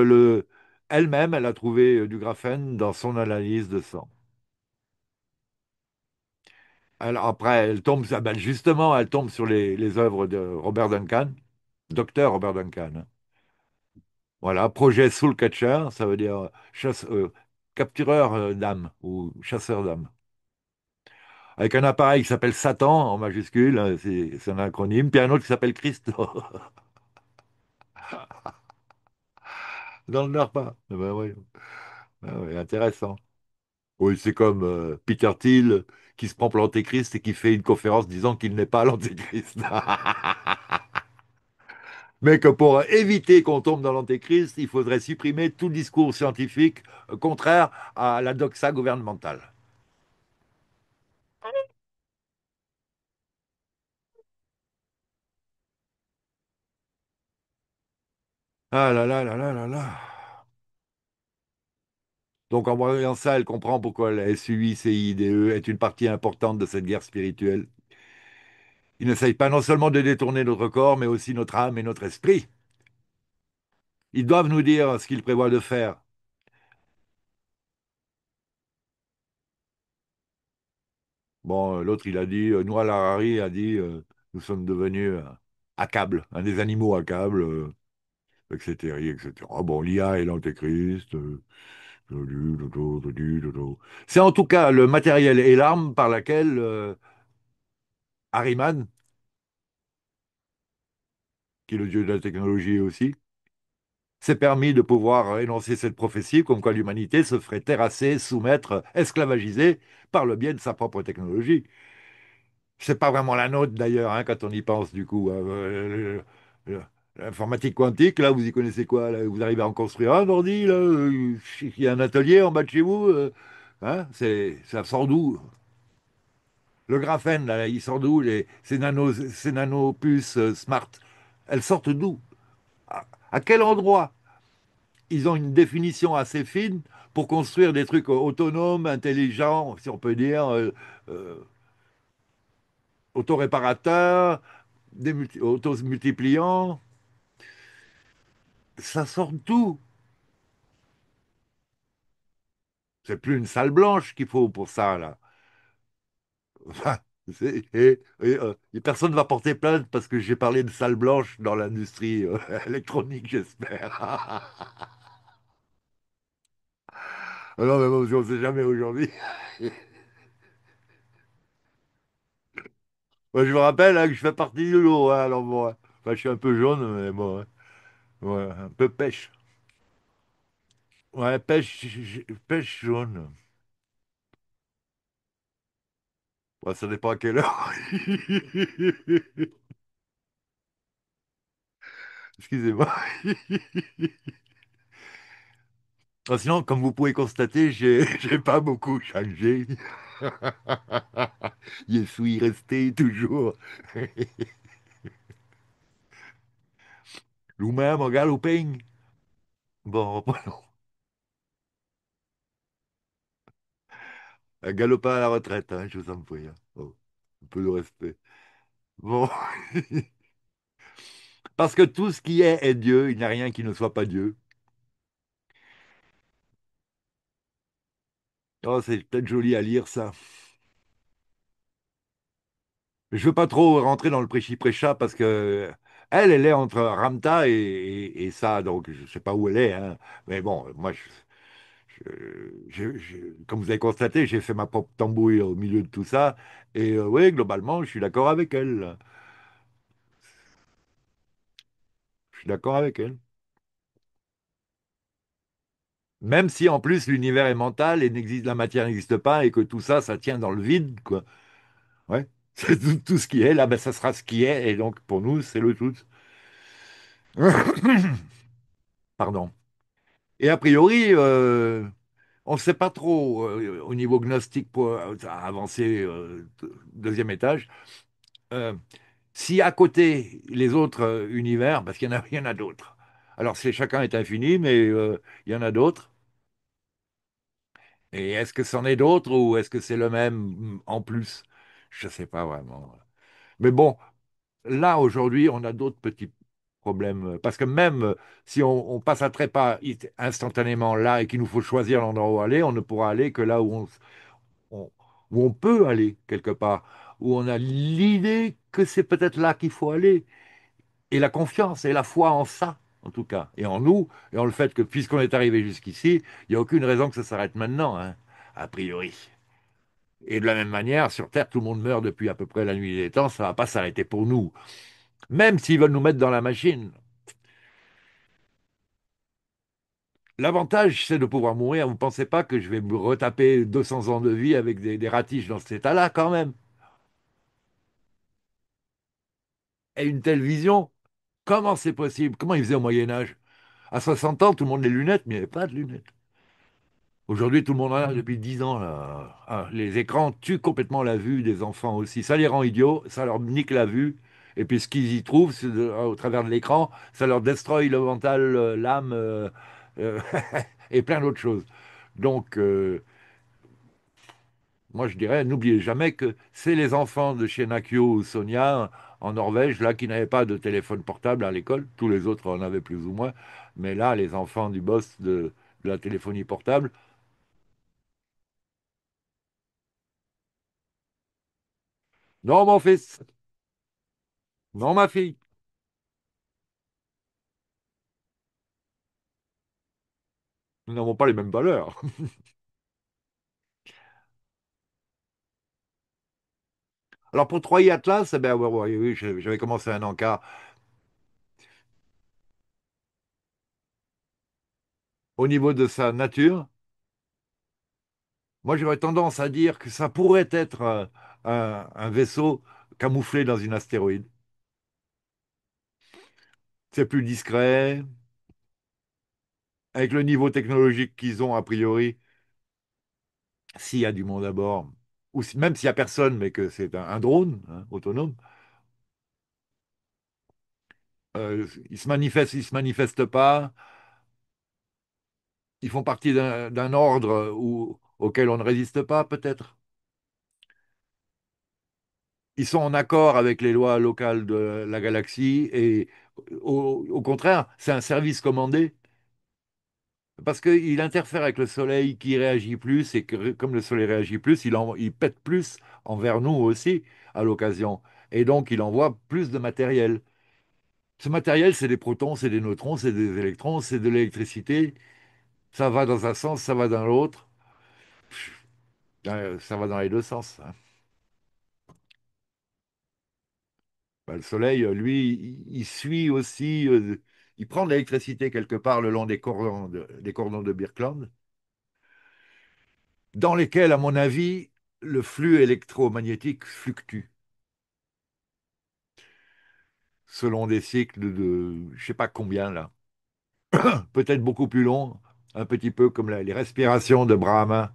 elle-même, elle a trouvé du graphène dans son analyse de sang. Alors, après, elle tombe, ah ben, justement, elle tombe sur les œuvres de Robert Duncan, docteur Robert Duncan, hein. Voilà, projet Soul Catcher, ça veut dire captureur d'âme ou chasseur d'âme. Avec un appareil qui s'appelle Satan en majuscule, hein, c'est un acronyme, puis un autre qui s'appelle Christ. Dans le Nord pas. Ah ben oui. Ah ouais, intéressant. Oui, c'est comme Peter Thiel qui se prend pour l'Antéchrist et qui fait une conférence disant qu'il n'est pas l'Antéchrist. Mais que pour éviter qu'on tombe dans l'Antéchrist, il faudrait supprimer tout discours scientifique contraire à la doxa gouvernementale. Ah là là là là là là. Donc en voyant ça, elle comprend pourquoi la SUICIDE est une partie importante de cette guerre spirituelle. Ils n'essayent pas non seulement de détourner notre corps, mais aussi notre âme et notre esprit. Ils doivent nous dire ce qu'ils prévoient de faire. Bon, l'autre, il a dit, Noah Harari a dit, nous sommes devenus à câble, des animaux à câble, etc., etc. Bon, l'IA et l'antéchrist. Dodo, dodo, dodo. C'est en tout cas le matériel et l'arme par laquelle Harriman, qui est le dieu de la technologie aussi, s'est permis de pouvoir énoncer cette prophétie comme quoi l'humanité se ferait terrasser, soumettre, esclavagiser par le biais de sa propre technologie. C'est pas vraiment la nôtre d'ailleurs, hein, quand on y pense du coup, hein. L'informatique quantique, là, vous y connaissez quoi là? Vous arrivez à en construire un ordi, là? Il y a un atelier en bas de chez vous, hein? Ça sort d'où? Le graphène, là, il sort d'où? Ces nanopuces smart, elles sortent d'où? À quel endroit? Ils ont une définition assez fine pour construire des trucs autonomes, intelligents, si on peut dire, euh, autoréparateurs, auto-multipliants. Ça sort d'où? C'est plus une salle blanche qu'il faut pour ça, là. Enfin, et personne ne va porter plainte parce que j'ai parlé de salle blanche dans l'industrie électronique, j'espère. Ah non, mais bon, on ne sait jamais aujourd'hui. Moi, je me rappelle hein, que je fais partie du lot, hein, alors bon, hein. Enfin, je suis un peu jaune, mais bon, hein. Ouais, un peu pêche. Ouais, pêche jaune. Ouais, ça dépend à quelle heure. Excusez-moi. Ah, sinon, comme vous pouvez constater, j'ai pas beaucoup changé. Je suis resté toujours lui-même galoping. Bon, reprenons. Un galopin à la retraite, hein, je vous en prie, hein. Oh, un peu de respect. Bon. Parce que tout ce qui est Dieu, il n'y a rien qui ne soit pas Dieu. Oh, c'est peut-être joli à lire ça. Je veux pas trop rentrer dans le prêchi-prêcha parce que elle est entre Ramta et ça, donc je sais pas où elle est, hein. Mais bon, moi, Comme vous avez constaté, j'ai fait ma propre tambouille au milieu de tout ça. Et oui, globalement, je suis d'accord avec elle. Je suis d'accord avec elle. Même si en plus l'univers est mental et la matière n'existe pas et que tout ça, ça tient dans le vide, quoi. Ouais. C'est tout ce qui est là, ben, ça sera ce qui est. Et donc pour nous, c'est le tout. Pardon. Et a priori, on ne sait pas trop au niveau gnostique pour avancer deuxième étage. euh, Si à côté les autres univers, parce il y en a d'autres. Alors chacun est infini, mais il y en a d'autres. Et est-ce que c'en est d'autres ou est-ce que c'est le même en plus? Je ne sais pas vraiment. Mais bon, là aujourd'hui, on a d'autres petits problèmes. Parce que même si on passe un trépas instantanément là et qu'il nous faut choisir l'endroit où aller, on ne pourra aller que là on- où on peut aller quelque part, où on a l'idée que c'est peut-être là qu'il faut aller. Et la confiance et la foi en ça, en tout cas, et en nous, et en le fait que puisqu'on est arrivé jusqu'ici, il n'y a aucune raison que ça s'arrête maintenant, hein, a priori. Et de la même manière, sur Terre, tout le monde meurt depuis à peu près la nuit des temps, ça ne va pas s'arrêter pour nous. Même s'ils veulent nous mettre dans la machine. L'avantage, c'est de pouvoir mourir. Vous ne pensez pas que je vais me retaper 200 ans de vie avec des ratiches dans cet état-là, quand même? Et une telle vision, comment c'est possible? Comment ils faisaient au Moyen Âge? À 60 ans, tout le monde a des lunettes, mais il n'y avait pas de lunettes. Aujourd'hui, tout le monde en a depuis 10 ans, là. Ah, les écrans tuent complètement la vue des enfants aussi. Ça les rend idiots, ça leur nique la vue. Et puis ce qu'ils y trouvent au travers de l'écran, ça leur destroy le mental, l'âme euh, et plein d'autres choses. Donc, moi je dirais, n'oubliez jamais que c'est les enfants de chez Nakio ou Sonia en Norvège, là, qui n'avaient pas de téléphone portable à l'école. Tous les autres en avaient plus ou moins. Mais là, les enfants du boss de la téléphonie portable, non, mon fils, non, ma fille. Nous n'avons pas les mêmes valeurs. Alors pour Troy Atlas, eh ben, ouais, ouais, oui, j'avais commencé un encart. Au niveau de sa nature, moi j'aurais tendance à dire que ça pourrait être un vaisseau camouflé dans une astéroïde. C'est plus discret, avec le niveau technologique qu'ils ont a priori, s'il y a du monde à bord, même s'il n'y a personne, mais que c'est un drone hein, autonome, ils se manifestent pas, ils font partie d'un ordre auquel on ne résiste pas peut-être. Ils sont en accord avec les lois locales de la galaxie et au contraire, c'est un service commandé parce qu'il interfère avec le Soleil qui réagit plus et que comme le Soleil réagit plus, il pète plus envers nous aussi à l'occasion. Et donc, il envoie plus de matériel. Ce matériel, c'est des protons, c'est des neutrons, c'est des électrons, c'est de l'électricité. Ça va dans un sens, ça va dans l'autre. Ça va dans les deux sens, hein. Ben, le Soleil, lui, il suit aussi, il prend de l'électricité quelque part le long des cordons de Birkeland, dans lesquels, à mon avis, le flux électromagnétique fluctue selon des cycles de, je sais pas combien là, peut-être beaucoup plus longs, un petit peu comme les respirations de Brahma,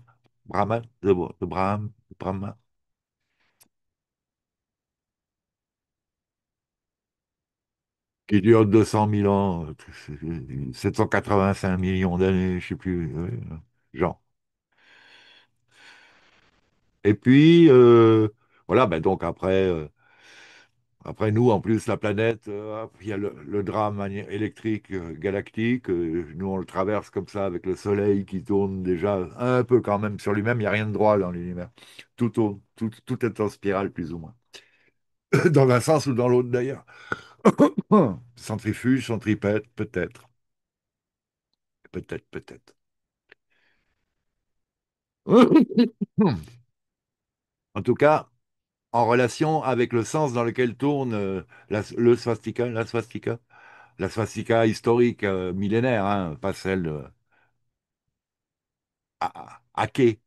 qui durent 200 000 ans, 785 millions d'années, je sais plus, genre. Et puis, voilà, ben donc après nous, en plus, la planète, il y a le drame électrique galactique. Nous, on le traverse comme ça avec le Soleil qui tourne déjà un peu quand même sur lui-même. Il n'y a rien de droit dans l'univers. Tout tourne, tout est en spirale, plus ou moins. Dans un sens ou dans l'autre, d'ailleurs. Centrifuge, centripète, peut-être. Peut-être, peut-être. En tout cas, en relation avec le sens dans lequel tourne le swastika, la swastika historique millénaire, hein, pas celle hackée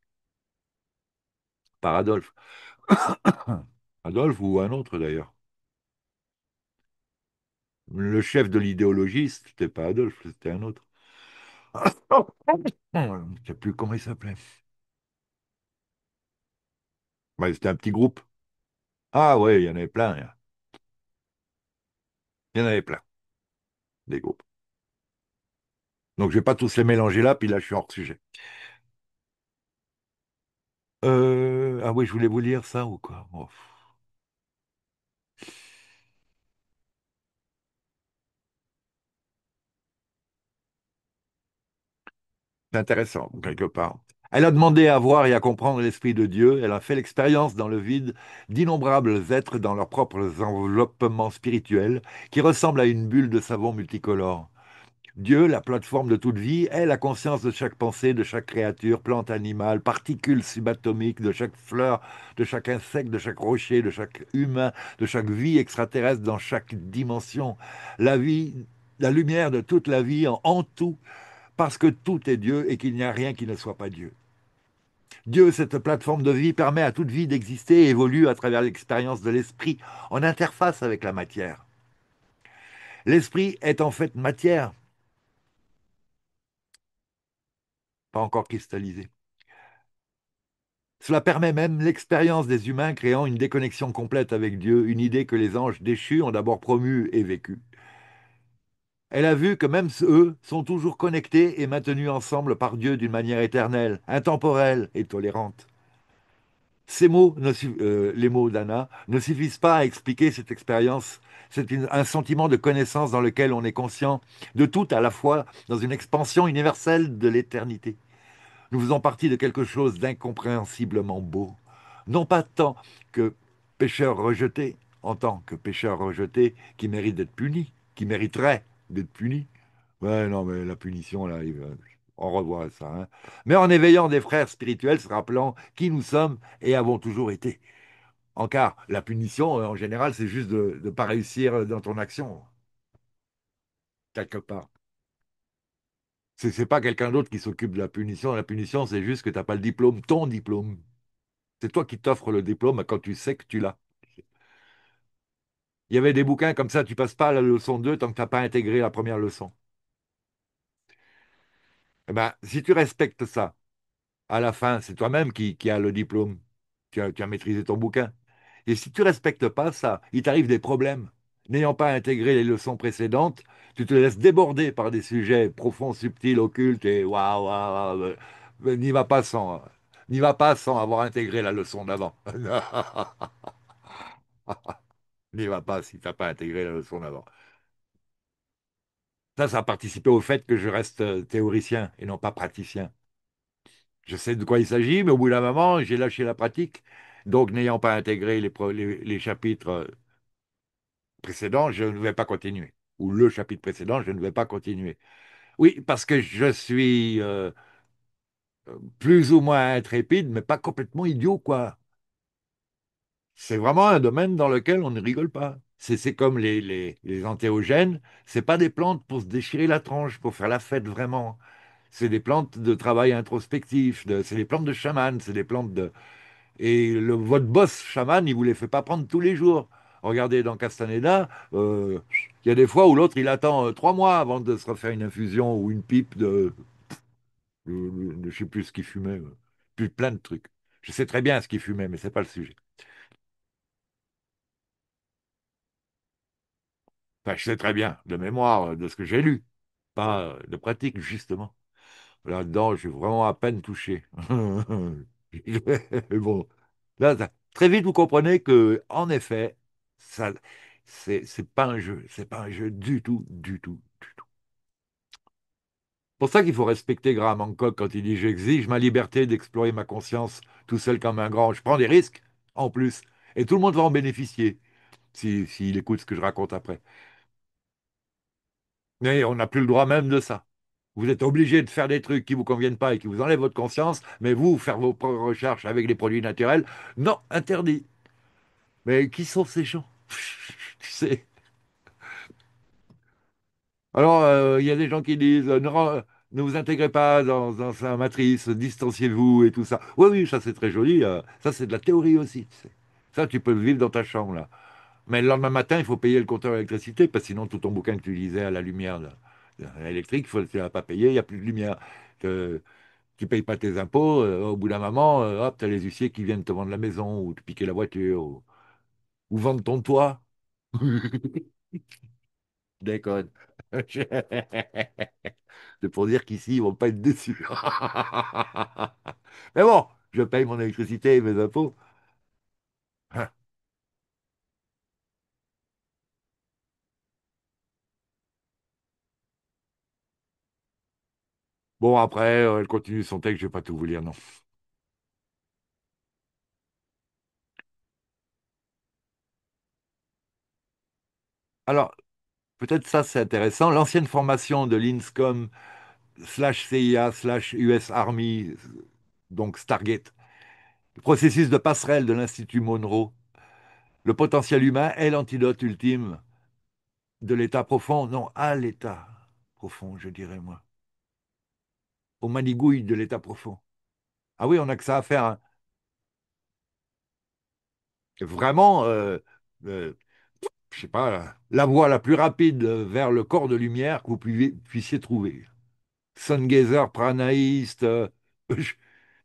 par Adolphe. Adolphe ou un autre d'ailleurs. Le chef de l'idéologie, c'était pas Adolphe, c'était un autre. Je ne sais plus comment il s'appelait. Ouais, c'était un petit groupe. Ah ouais, il y en avait plein. Il y en avait plein, des groupes. Donc je vais pas tous les mélanger là, puis là je suis hors sujet. Ah oui, je voulais vous lire ça ou quoi? Oh, c'est intéressant, quelque part. Elle a demandé à voir et à comprendre l'Esprit de Dieu. Elle a fait l'expérience dans le vide d'innombrables êtres dans leurs propres enveloppements spirituels qui ressemblent à une bulle de savon multicolore. Dieu, la plateforme de toute vie, est la conscience de chaque pensée, de chaque créature, plante, animal, particule subatomique, de chaque fleur, de chaque insecte, de chaque rocher, de chaque humain, de chaque vie extraterrestre dans chaque dimension. La vie, la lumière de toute la vie en tout, parce que tout est Dieu et qu'il n'y a rien qui ne soit pas Dieu. Dieu, cette plateforme de vie, permet à toute vie d'exister et évolue à travers l'expérience de l'esprit en interface avec la matière. L'esprit est en fait matière, pas encore cristallisée. Cela permet même l'expérience des humains créant une déconnexion complète avec Dieu, une idée que les anges déchus ont d'abord promue et vécue. Elle a vu que même eux sont toujours connectés et maintenus ensemble par Dieu d'une manière éternelle, intemporelle et tolérante. Ces mots, les mots d'Anna, ne suffisent pas à expliquer cette expérience. C'est un sentiment de connaissance dans lequel on est conscient de tout à la fois dans une expansion universelle de l'éternité. Nous faisons partie de quelque chose d'incompréhensiblement beau. Non pas tant que pécheurs rejetés, en tant que pécheurs rejetés qui méritent d'être punis, qui mériteraient d'être punis. Ouais, non, mais la punition, là, on revoit ça. Hein. Mais en éveillant des frères spirituels, se rappelant qui nous sommes et avons toujours été. En car, la punition, en général, c'est juste de ne pas réussir dans ton action, quelque part. C'est pas quelqu'un d'autre qui s'occupe de la punition. La punition, c'est juste que tu n'as pas le diplôme, ton diplôme. C'est toi qui t'offres le diplôme quand tu sais que tu l'as. Il y avait des bouquins comme ça, tu passes pas à la leçon 2 tant que tu n'as pas intégré la première leçon. Eh ben, si tu respectes ça, à la fin, c'est toi-même qui as le diplôme. Tu as maîtrisé ton bouquin. Et si tu respectes pas ça, il t'arrive des problèmes. N'ayant pas intégré les leçons précédentes, tu te laisses déborder par des sujets profonds, subtils, occultes, et waouh, waouh, waouh, n'y va pas sans avoir intégré la leçon d'avant. N'y va pas si t'as pas intégré la leçon d'avant. Ça a participé au fait que je reste théoricien et non pas praticien. Je sais de quoi il s'agit, mais au bout d'un moment, j'ai lâché la pratique. Donc, n'ayant pas intégré les chapitres précédents, je ne vais pas continuer. Ou le chapitre précédent, je ne vais pas continuer. Oui, parce que je suis plus ou moins intrépide, mais pas complètement idiot, quoi. C'est vraiment un domaine dans lequel on ne rigole pas. C'est comme les antéogènes, c'est pas des plantes pour se déchirer la tronche, pour faire la fête vraiment. C'est des plantes de travail introspectif, c'est des plantes de chaman, c'est des plantes de... Et votre boss chaman, il vous les fait pas prendre tous les jours. Regardez dans Castaneda, il y a des fois où l'autre, il attend 3 mois avant de se refaire une infusion ou une pipe de je sais plus ce qu'il fumait. Puis plein de trucs. Je sais très bien ce qu'il fumait, mais c'est pas le sujet. Enfin, je sais très bien, de mémoire, de ce que j'ai lu, pas de pratique, justement. Là-dedans, j'ai vraiment à peine touché. Mais bon, là, très vite, vous comprenez que, en effet, ça, c'est pas un jeu, c'est pas un jeu du tout, du tout, du tout. Pour ça qu'il faut respecter Graham Hancock quand il dit j'exige ma liberté d'explorer ma conscience tout seul comme un grand. Je prends des risques en plus, et tout le monde va en bénéficier s'il écoute ce que je raconte après. Mais on n'a plus le droit même de ça. Vous êtes obligé de faire des trucs qui vous conviennent pas et qui vous enlèvent votre conscience, mais vous, faire vos propres recherches avec les produits naturels, non, interdit. Mais qui sont ces gens? Tu sais. Alors, il y a des gens qui disent ne vous intégrez pas dans sa matrice, distanciez-vous et tout ça. Oui, oui, ça c'est très joli. Ça, c'est de la théorie aussi. Tu sais. Ça, tu peux le vivre dans ta chambre, là. Mais le lendemain matin, il faut payer le compteur d'électricité, parce que sinon, tout ton bouquin que tu lisais à la lumière électrique, tu ne l'as pas payé, il n'y a plus de lumière. Que tu ne payes pas tes impôts, au bout d'un moment, hop, tu as les huissiers qui viennent te vendre la maison, ou te piquer la voiture, ou vendre ton toit. Déconne. C'est pour dire qu'ici, ils vont pas être déçus. Mais bon, je paye mon électricité et mes impôts. Bon, après, elle continue son texte, je vais pas tout vous lire, non. Alors, peut-être ça, c'est intéressant. L'ancienne formation de l'INSCOM slash CIA slash US Army, donc Stargate, le processus de passerelle de l'Institut Monroe, le potentiel humain est l'antidote ultime de l'état profond, non, à l'état profond, je dirais moi, aux manigouilles de l'état profond. Ah oui, on n'a que ça à faire, hein. Vraiment, euh, je sais pas, la voie la plus rapide vers le corps de lumière que vous puissiez trouver. Sun gazer, pranaïste,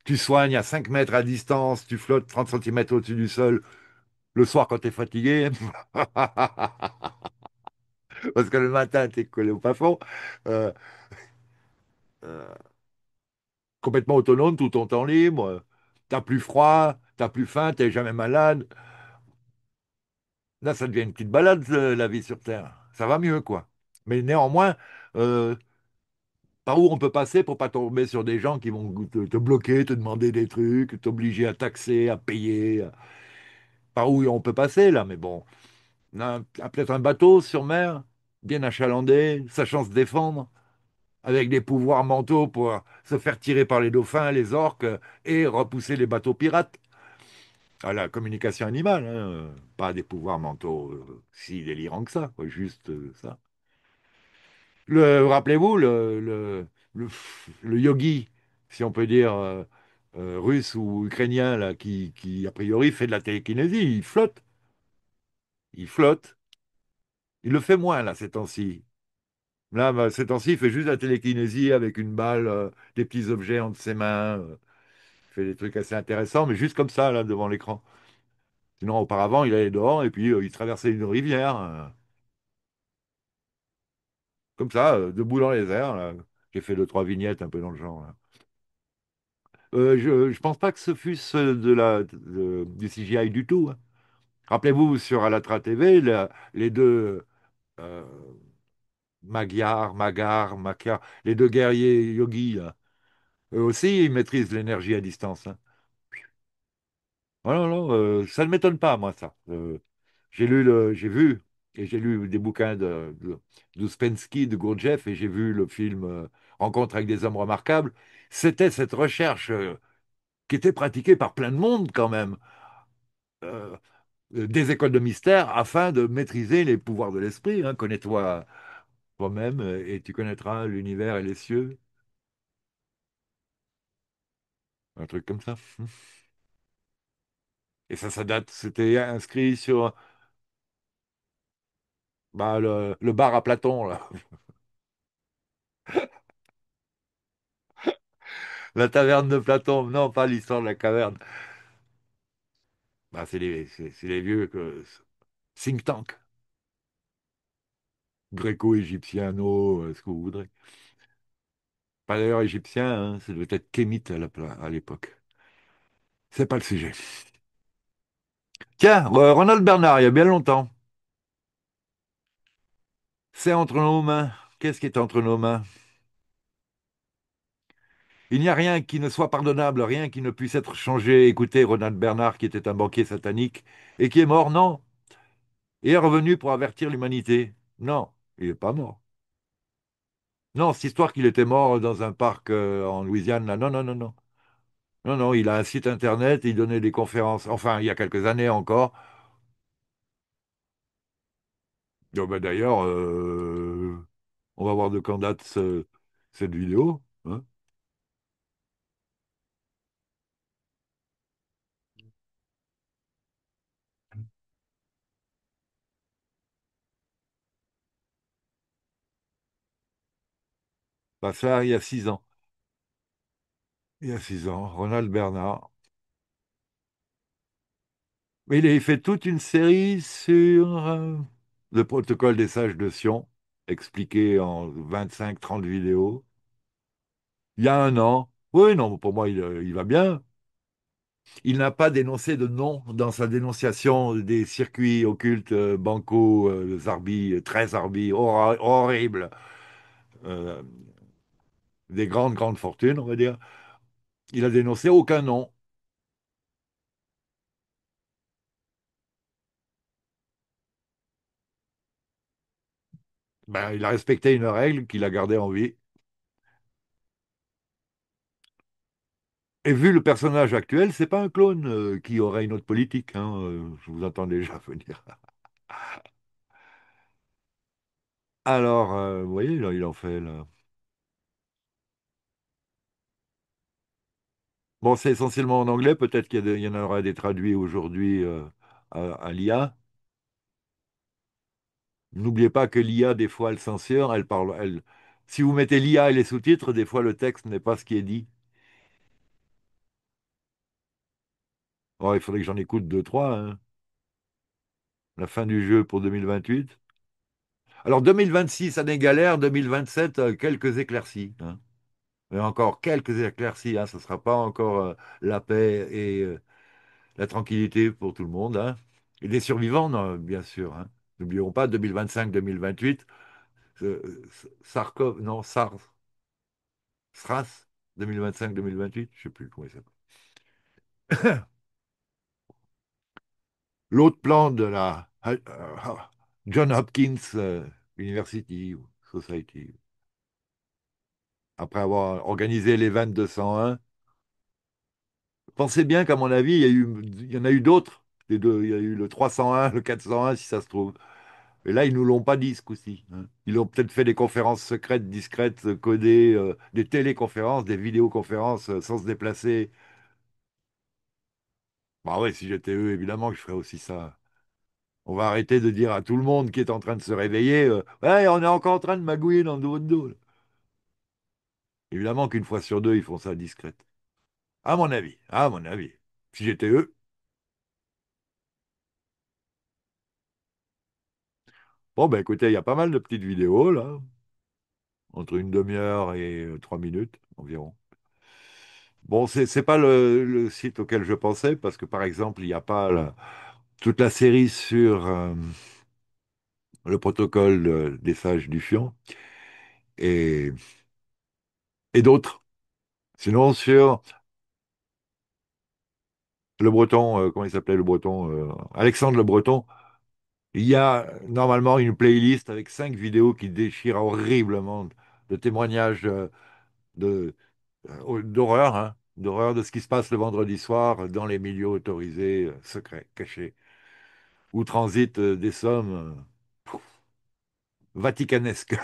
tu soignes à 5 mètres à distance, tu flottes 30 centimètres au-dessus du sol le soir quand tu es fatigué, parce que le matin, tu es collé au plafond. Euh, euh, Complètement autonome tout ton temps libre, t'as plus froid, t'as plus faim, t'es jamais malade. Là, ça devient une petite balade, la vie sur Terre. Ça va mieux, quoi. Mais néanmoins, euh, par où on peut passer pour pas tomber sur des gens qui vont te bloquer, te demander des trucs, t'obliger à taxer, à payer. Par où on peut passer, là, mais bon. On a peut-être un bateau sur mer, bien achalandé, sachant se défendre, avec des pouvoirs mentaux pour se faire tirer par les dauphins, les orques, et repousser les bateaux pirates. À la communication animale, hein, pas des pouvoirs mentaux si délirants que ça, quoi, juste ça. Rappelez-vous, le, le yogi, si on peut dire, russe ou ukrainien, là, qui, a priori fait de la télékinésie, il flotte, il flotte. Il le fait moins, là, ces temps-ci. Là, bah, ces temps-ci, il fait juste de la télékinésie avec une balle, des petits objets entre ses mains. Il fait des trucs assez intéressants, mais juste comme ça, là, devant l'écran. Sinon, auparavant, il allait dehors et puis il traversait une rivière, comme ça, debout dans les airs, là. J'ai fait deux, trois vignettes un peu dans le genre, là. Je pense pas que ce fût du CGI du tout, hein. Rappelez-vous, sur Alatra TV, les deux euh, Magyar, les deux guerriers yogis, là, eux aussi, ils maîtrisent l'énergie à distance, hein. Voilà, non, ça ne m'étonne pas, moi, ça. J'ai vu et j'ai lu des bouquins d'Ouspensky, de Gurdjieff, et j'ai vu le film Rencontre avec des hommes remarquables. C'était cette recherche qui était pratiquée par plein de monde, quand même, euh, des écoles de mystère, afin de maîtriser les pouvoirs de l'esprit, hein. Connais-toi toi-même et tu connaîtras l'univers et les cieux, un truc comme ça. Et ça date, c'était inscrit sur bah, le bar à Platon, là. La taverne de Platon, non, pas l'histoire de la caverne. Bah, c'est les vieux think tank, gréco-égyptiano, ce que vous voudrez. Pas d'ailleurs égyptien, hein, ça devait être kémite à l'époque. C'est pas le sujet. Tiens, Ronald Bernard, il y a bien longtemps. C'est entre nos mains. Qu'est-ce qui est entre nos mains? Il n'y a rien qui ne soit pardonnable, rien qui ne puisse être changé. Écoutez, Ronald Bernard, qui était un banquier satanique et qui est mort, non. Et est revenu pour avertir l'humanité. Non, il n'est pas mort. Non, cette histoire qu'il était mort dans un parc en Louisiane, là, non, non, non, non. Non, non, il a un site internet, il donnait des conférences, enfin, il y a quelques années encore. Oh, ben, d'ailleurs, on va voir de quand date cette vidéo, hein. Bah, ça, il y a 6 ans. Il y a 6 ans, Ronald Bernard. Mais il a fait toute une série sur le protocole des sages de Sion, expliqué en 25-30 vidéos. Il y a un an. Oui, non, pour moi, il va bien. Il n'a pas dénoncé de nom dans sa dénonciation des circuits occultes, Banco, Zarbi, très Zarbi, horrible, euh, des grandes, grandes fortunes, on va dire. Il a dénoncé aucun nom. Ben, il a respecté une règle qu'il a gardée en vie. Et vu le personnage actuel, c'est pas un clone qui aurait une autre politique, hein, je vous entends déjà venir. Alors, vous voyez, là, il en fait là. Bon, c'est essentiellement en anglais, peut-être il y en aura des traduits aujourd'hui à l'IA. N'oubliez pas que l'IA, des fois, elle censure, elle parle, elle... Si vous mettez l'IA et les sous-titres, des fois, le texte n'est pas ce qui est dit. Oh, il faudrait que j'en écoute deux, trois, hein. La fin du jeu pour 2028. Alors, 2026, année galère, 2027, quelques éclaircies, hein. Mais encore quelques éclaircies, hein. Ce ne sera pas encore la paix et la tranquillité pour tout le monde, hein. Et des survivants, non, bien sûr, hein. N'oublions pas, 2025-2028, Sarkov, non, SRAS, 2025-2028, je ne sais plus comment il s'appelle. L'autre plan de la John Hopkins University ou Society, après avoir organisé l'Event 201, pensez bien qu'à mon avis, il y en a eu d'autres. Il y a eu le 301, le 401, si ça se trouve. Et là, ils nous l'ont pas dit ce coup-ci, hein. Ils ont peut-être fait des conférences secrètes, discrètes, codées, des téléconférences, des vidéoconférences sans se déplacer. Bah ouais, si j'étais eux, évidemment que je ferais aussi ça. On va arrêter de dire à tout le monde qui est en train de se réveiller, ouais, on est encore en train de magouiller dans le dos. Évidemment qu'une fois sur deux, ils font ça discrète. À mon avis, à mon avis. Si j'étais eux. Bon, ben écoutez, il y a pas mal de petites vidéos, là, entre une demi-heure et 3 minutes environ. Bon, c'est pas le site auquel je pensais, parce que par exemple, il n'y a pas toute la série sur le protocole des sages du Fion et, et d'autres. Sinon, sur le Breton, comment il s'appelait le Breton? Alexandre le Breton, il y a normalement une playlist avec 5 vidéos qui déchirent horriblement de témoignages de, d'horreur, hein, d'horreur de ce qui se passe le vendredi soir dans les milieux autorisés, secrets, cachés, où transitent des sommes vaticanesques,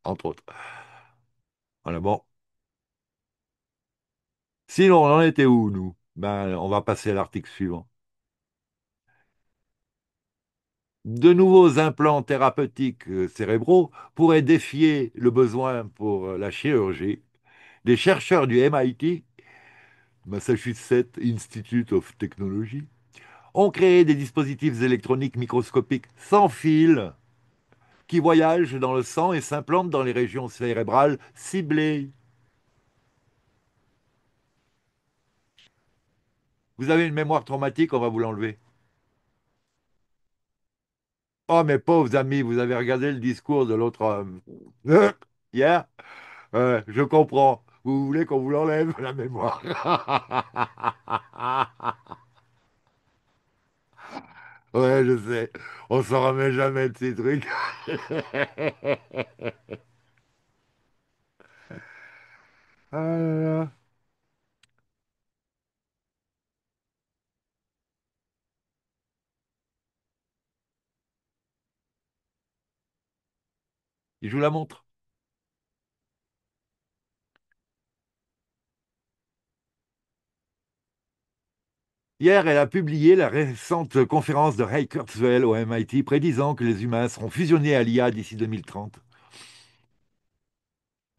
entre autres. Voilà, bon. Sinon, on en était où, nous? Ben, on va passer à l'article suivant. De nouveaux implants thérapeutiques cérébraux pourraient défier le besoin pour la chirurgie. Des chercheurs du MIT, Massachusetts Institute of Technology, ont créé des dispositifs électroniques microscopiques sans fil qui voyagent dans le sang et s'implantent dans les régions cérébrales ciblées. Vous avez une mémoire traumatique, on va vous l'enlever. Oh, mes pauvres amis, vous avez regardé le discours de l'autre homme. Hier? Je comprends. Vous voulez qu'on vous l'enlève, la mémoire. Ouais, je sais. On s'en remet jamais de ces trucs. Euh, il joue la montre. Hier, elle a publié la récente conférence de Ray Kurzweil au MIT prédisant que les humains seront fusionnés à l'IA d'ici 2030.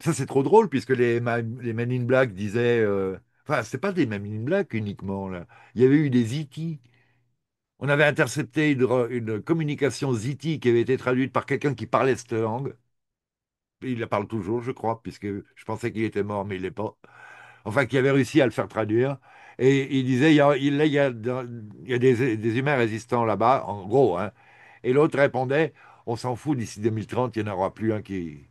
Ça, c'est trop drôle puisque les Men in Black disaient. Enfin, c'est pas des Men in Black uniquement, là. Il y avait eu des E.T. On avait intercepté une communication ZT qui avait été traduite par quelqu'un qui parlait cette langue. Il la parle toujours, je crois, puisque je pensais qu'il était mort, mais il l'est pas. Enfin, qui avait réussi à le faire traduire. Et il disait, il y a des humains résistants là-bas, en gros, hein. Et l'autre répondait, on s'en fout, d'ici 2030, il n'y en aura plus un qui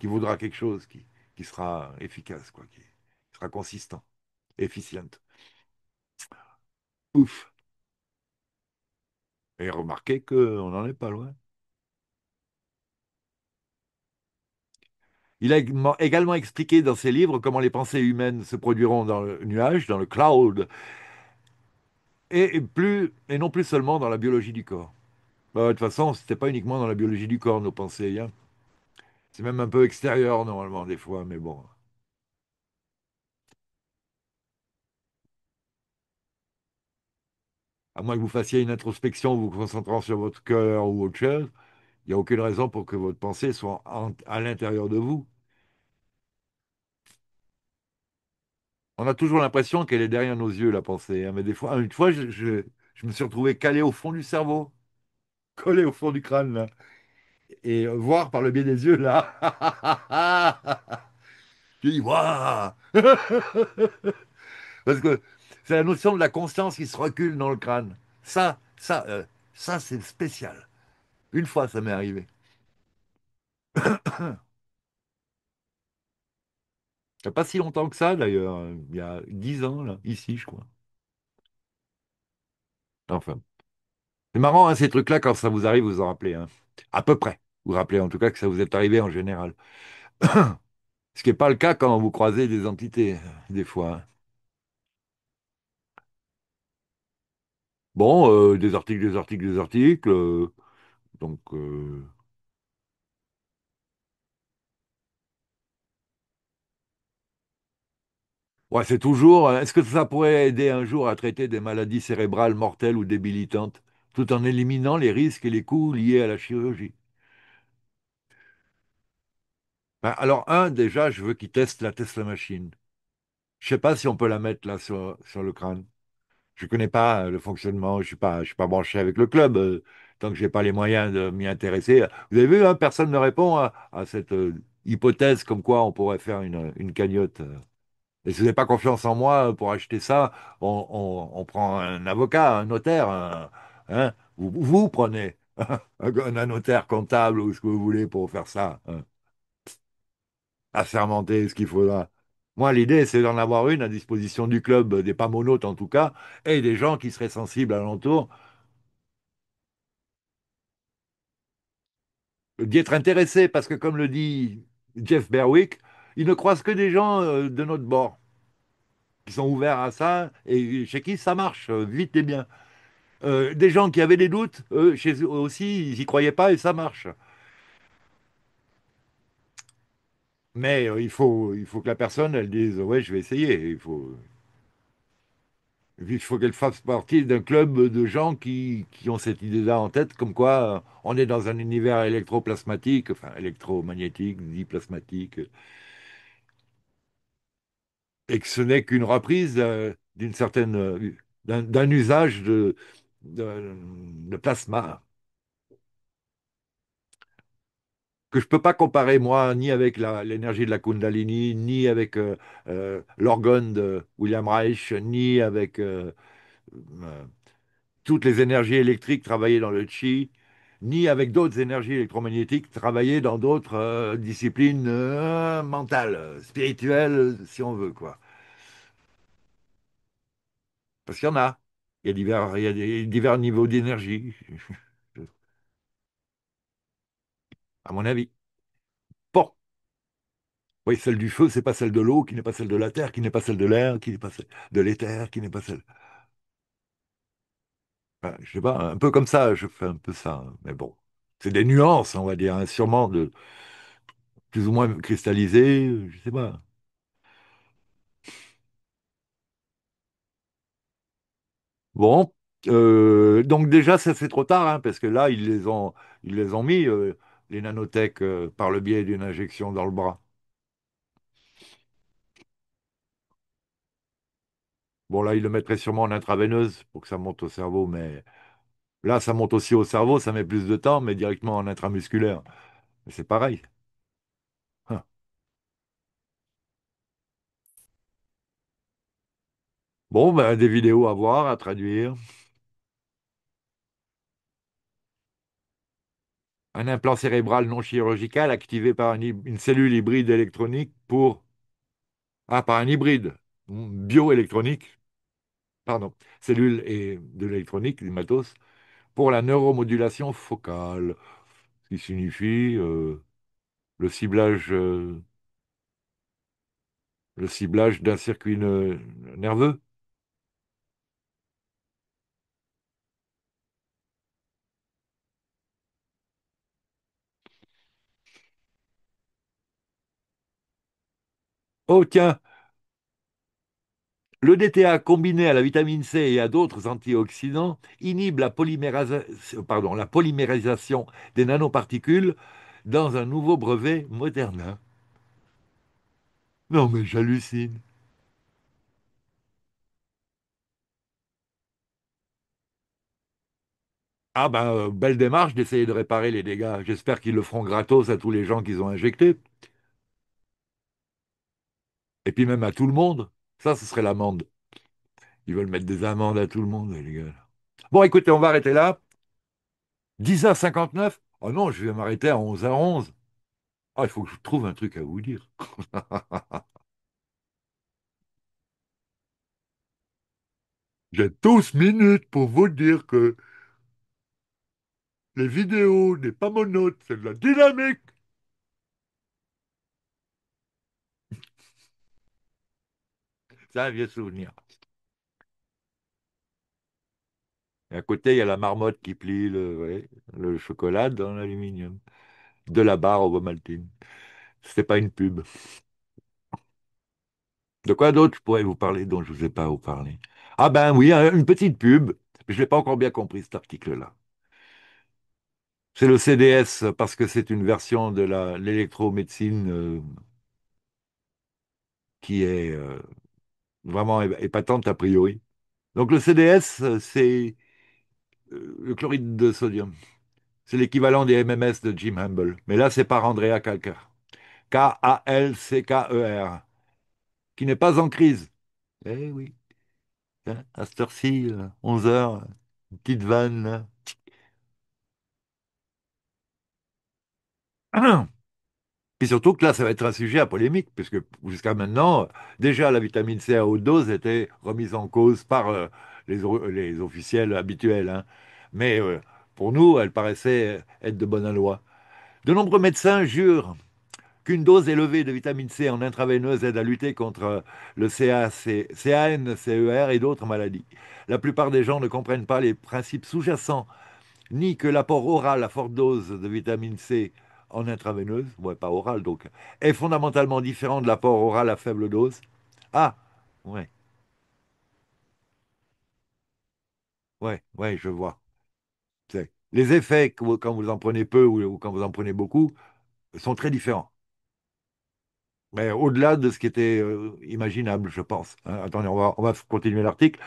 voudra quelque chose, qui sera efficace, quoi, qui sera consistant, efficient. Ouf. Et remarquez qu'on n'en est pas loin. Il a également expliqué dans ses livres comment les pensées humaines se produiront dans le nuage, dans le cloud, et non plus seulement dans la biologie du corps. Bah, de toute façon, c'était pas uniquement dans la biologie du corps, nos pensées, hein. C'est même un peu extérieur, normalement, des fois, mais bon. À moins que vous fassiez une introspection vous vous concentrant sur votre cœur ou autre chose, il n'y a aucune raison pour que votre pensée soit à l'intérieur de vous. On a toujours l'impression qu'elle est derrière nos yeux, la pensée, hein, mais des fois, une fois, je me suis retrouvé calé au fond du cerveau, collé au fond du crâne, là, et voir par le biais des yeux, là. J'ai dit, waouh! Parce que c'est la notion de la conscience qui se recule dans le crâne. Ça, c'est spécial. Une fois, ça m'est arrivé. Il n'y a pas si longtemps que ça, d'ailleurs. Il y a 10 ans, là, ici, je crois. Enfin, c'est marrant, hein, ces trucs-là, quand ça vous arrive, vous en rappelez, hein. À peu près. Vous vous rappelez en tout cas que ça vous est arrivé en général. Ce qui n'est pas le cas quand vous croisez des entités, des fois, hein. Bon, des articles, des articles, des articles. Donc, ouais, c'est toujours. Est-ce que ça pourrait aider un jour à traiter des maladies cérébrales mortelles ou débilitantes, tout en éliminant les risques et les coûts liés à la chirurgie? Ben, alors, déjà, je veux qu'ils testent la Tesla Machine. Je sais pas si on peut la mettre là sur le crâne. Je connais pas le fonctionnement. Je suis pas branché avec le club. Tant que j'ai pas les moyens de m'y intéresser. Vous avez vu, hein, personne ne répond à cette hypothèse comme quoi on pourrait faire une cagnotte. Et si vous n'avez pas confiance en moi pour acheter ça, on prend un avocat, un notaire, hein, vous prenez un notaire comptable ou ce que vous voulez pour faire ça, hein, assermenter ce qu'il faudra. Moi, l'idée, c'est d'en avoir une à disposition du club, des pamonautes en tout cas, et des gens qui seraient sensibles alentour, d'y être intéressés, parce que comme le dit Jeff Berwick, il ne croise que des gens de notre bord, qui sont ouverts à ça, et chez qui ça marche, vite et bien. Des gens qui avaient des doutes, chez eux aussi, ils n'y croyaient pas et ça marche. Mais il faut que la personne, elle dise, ouais, je vais essayer. Il faut qu'elle fasse partie d'un club de gens qui ont cette idée-là en tête, comme quoi on est dans un univers électroplasmatique, enfin électromagnétique, dit plasmatique, et que ce n'est qu'une reprise d'une certaine, d'un usage de plasma. Que je peux pas comparer moi ni avec l'énergie de la Kundalini, ni avec l'orgone de William Reich, ni avec euh, toutes les énergies électriques travaillées dans le chi, ni avec d'autres énergies électromagnétiques travaillées dans d'autres disciplines mentales, spirituelles, si on veut, quoi. Parce qu'il y en a. Il y a des divers niveaux d'énergie, à mon avis. Bon, Oui, celle du feu, c'est pas celle de l'eau, qui n'est pas celle de la terre, qui n'est pas celle de l'air, qui n'est pas celle de l'éther, qui n'est pas celle. Enfin, je sais pas, un peu comme ça, je fais un peu ça, hein. Mais bon, c'est des nuances, on va dire, hein, sûrement de plus ou moins cristallisées, je sais pas. Bon, donc déjà, ça c'est trop tard, hein, parce que là, ils les ont mis, les nanotech, par le biais d'une injection dans le bras. Bon, là, ils le mettraient sûrement en intraveineuse pour que ça monte au cerveau, mais là, ça monte aussi au cerveau, ça met plus de temps, mais directement en intramusculaire. Mais c'est pareil. Hein. Bon, ben, des vidéos à voir, à traduire. Un implant cérébral non chirurgical activé par une cellule hybride électronique pour... Ah, par un hybride bioélectronique, pardon, cellule et de l'électronique, du matos, pour la neuromodulation focale, ce qui signifie le ciblage, euh, le ciblage d'un circuit nerveux. Oh, tiens, le DTA combiné à la vitamine C et à d'autres antioxydants inhibe la polymérisation des nanoparticules dans un nouveau brevet Moderna. Non, mais j'hallucine. Ah ben, belle démarche d'essayer de réparer les dégâts. J'espère qu'ils le feront gratos à tous les gens qu'ils ont injectés. Et puis même à tout le monde. Ça, ce serait l'amende. Ils veulent mettre des amendes à tout le monde, les gars. Bon, écoutez, on va arrêter là. 10h59. Oh non, je vais m'arrêter à 11h11. Ah, il faut que je trouve un truc à vous dire. J'ai 12 minutes pour vous dire que les vidéos n'est pas monote, c'est de la dynamique. C'est un vieux souvenir. Et à côté, il y a la marmotte qui plie le chocolat dans l'aluminium. De la barre au Vomaltine. C'était pas une pub. De quoi d'autre je pourrais vous parler dont je ne vous ai pas vous parler? Ah ben oui, une petite pub. Je ne l'ai pas encore bien compris, cet article-là. C'est le CDS parce que c'est une version de l'électromédecine qui est vraiment épatante a priori. Donc le CDS, c'est le chloride de sodium. C'est l'équivalent des MMS de Jim Humble. Mais là, c'est par Andrea Kalker. Kalcker, qui n'est pas en crise. Eh oui, hein, à cette heure-ci, 11 heures, une petite vanne, là. Et surtout que là, ça va être un sujet à polémique, puisque jusqu'à maintenant, déjà la vitamine C à haute dose était remise en cause par les officiels habituels, hein. Mais pour nous, elle paraissait être de bonne loi. De nombreux médecins jurent qu'une dose élevée de vitamine C en intraveineuse aide à lutter contre le CANCER et d'autres maladies. La plupart des gens ne comprennent pas les principes sous-jacents ni que l'apport oral à forte dose de vitamine C en intraveineuse, ouais, pas oral donc, est fondamentalement différent de l'apport oral à faible dose. Ah, ouais, ouais, je vois. Les effets quand vous en prenez peu ou quand vous en prenez beaucoup sont très différents. Mais au-delà de ce qui était imaginable, je pense, hein. Attendez, on va continuer l'article.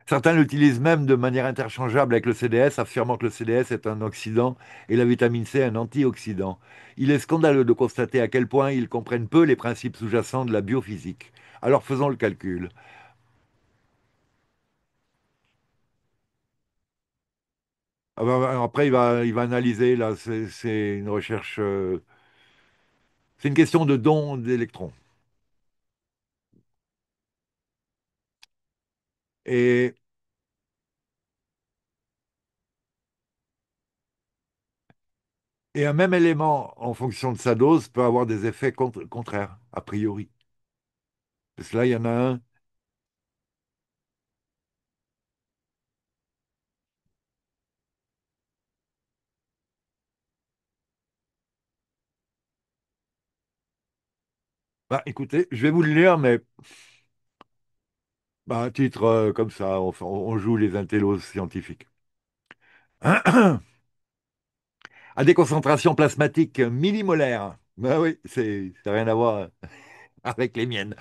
Certains l'utilisent même de manière interchangeable avec le CDS, affirmant que le CDS est un oxydant et la vitamine C un antioxydant. Il est scandaleux de constater à quel point ils comprennent peu les principes sous-jacents de la biophysique. Alors faisons le calcul. Ah ben, après, il va analyser, là, c'est une recherche, c'est une question de don d'électrons. Et Et un même élément, en fonction de sa dose, peut avoir des effets contraires, a priori. Parce que là, il y en a un. Bah, écoutez, je vais vous le lire, mais bah, à titre comme ça, on joue les intellos scientifiques. À des concentrations plasmatiques millimolaires. Bah oui, ça n'a rien à voir avec les miennes.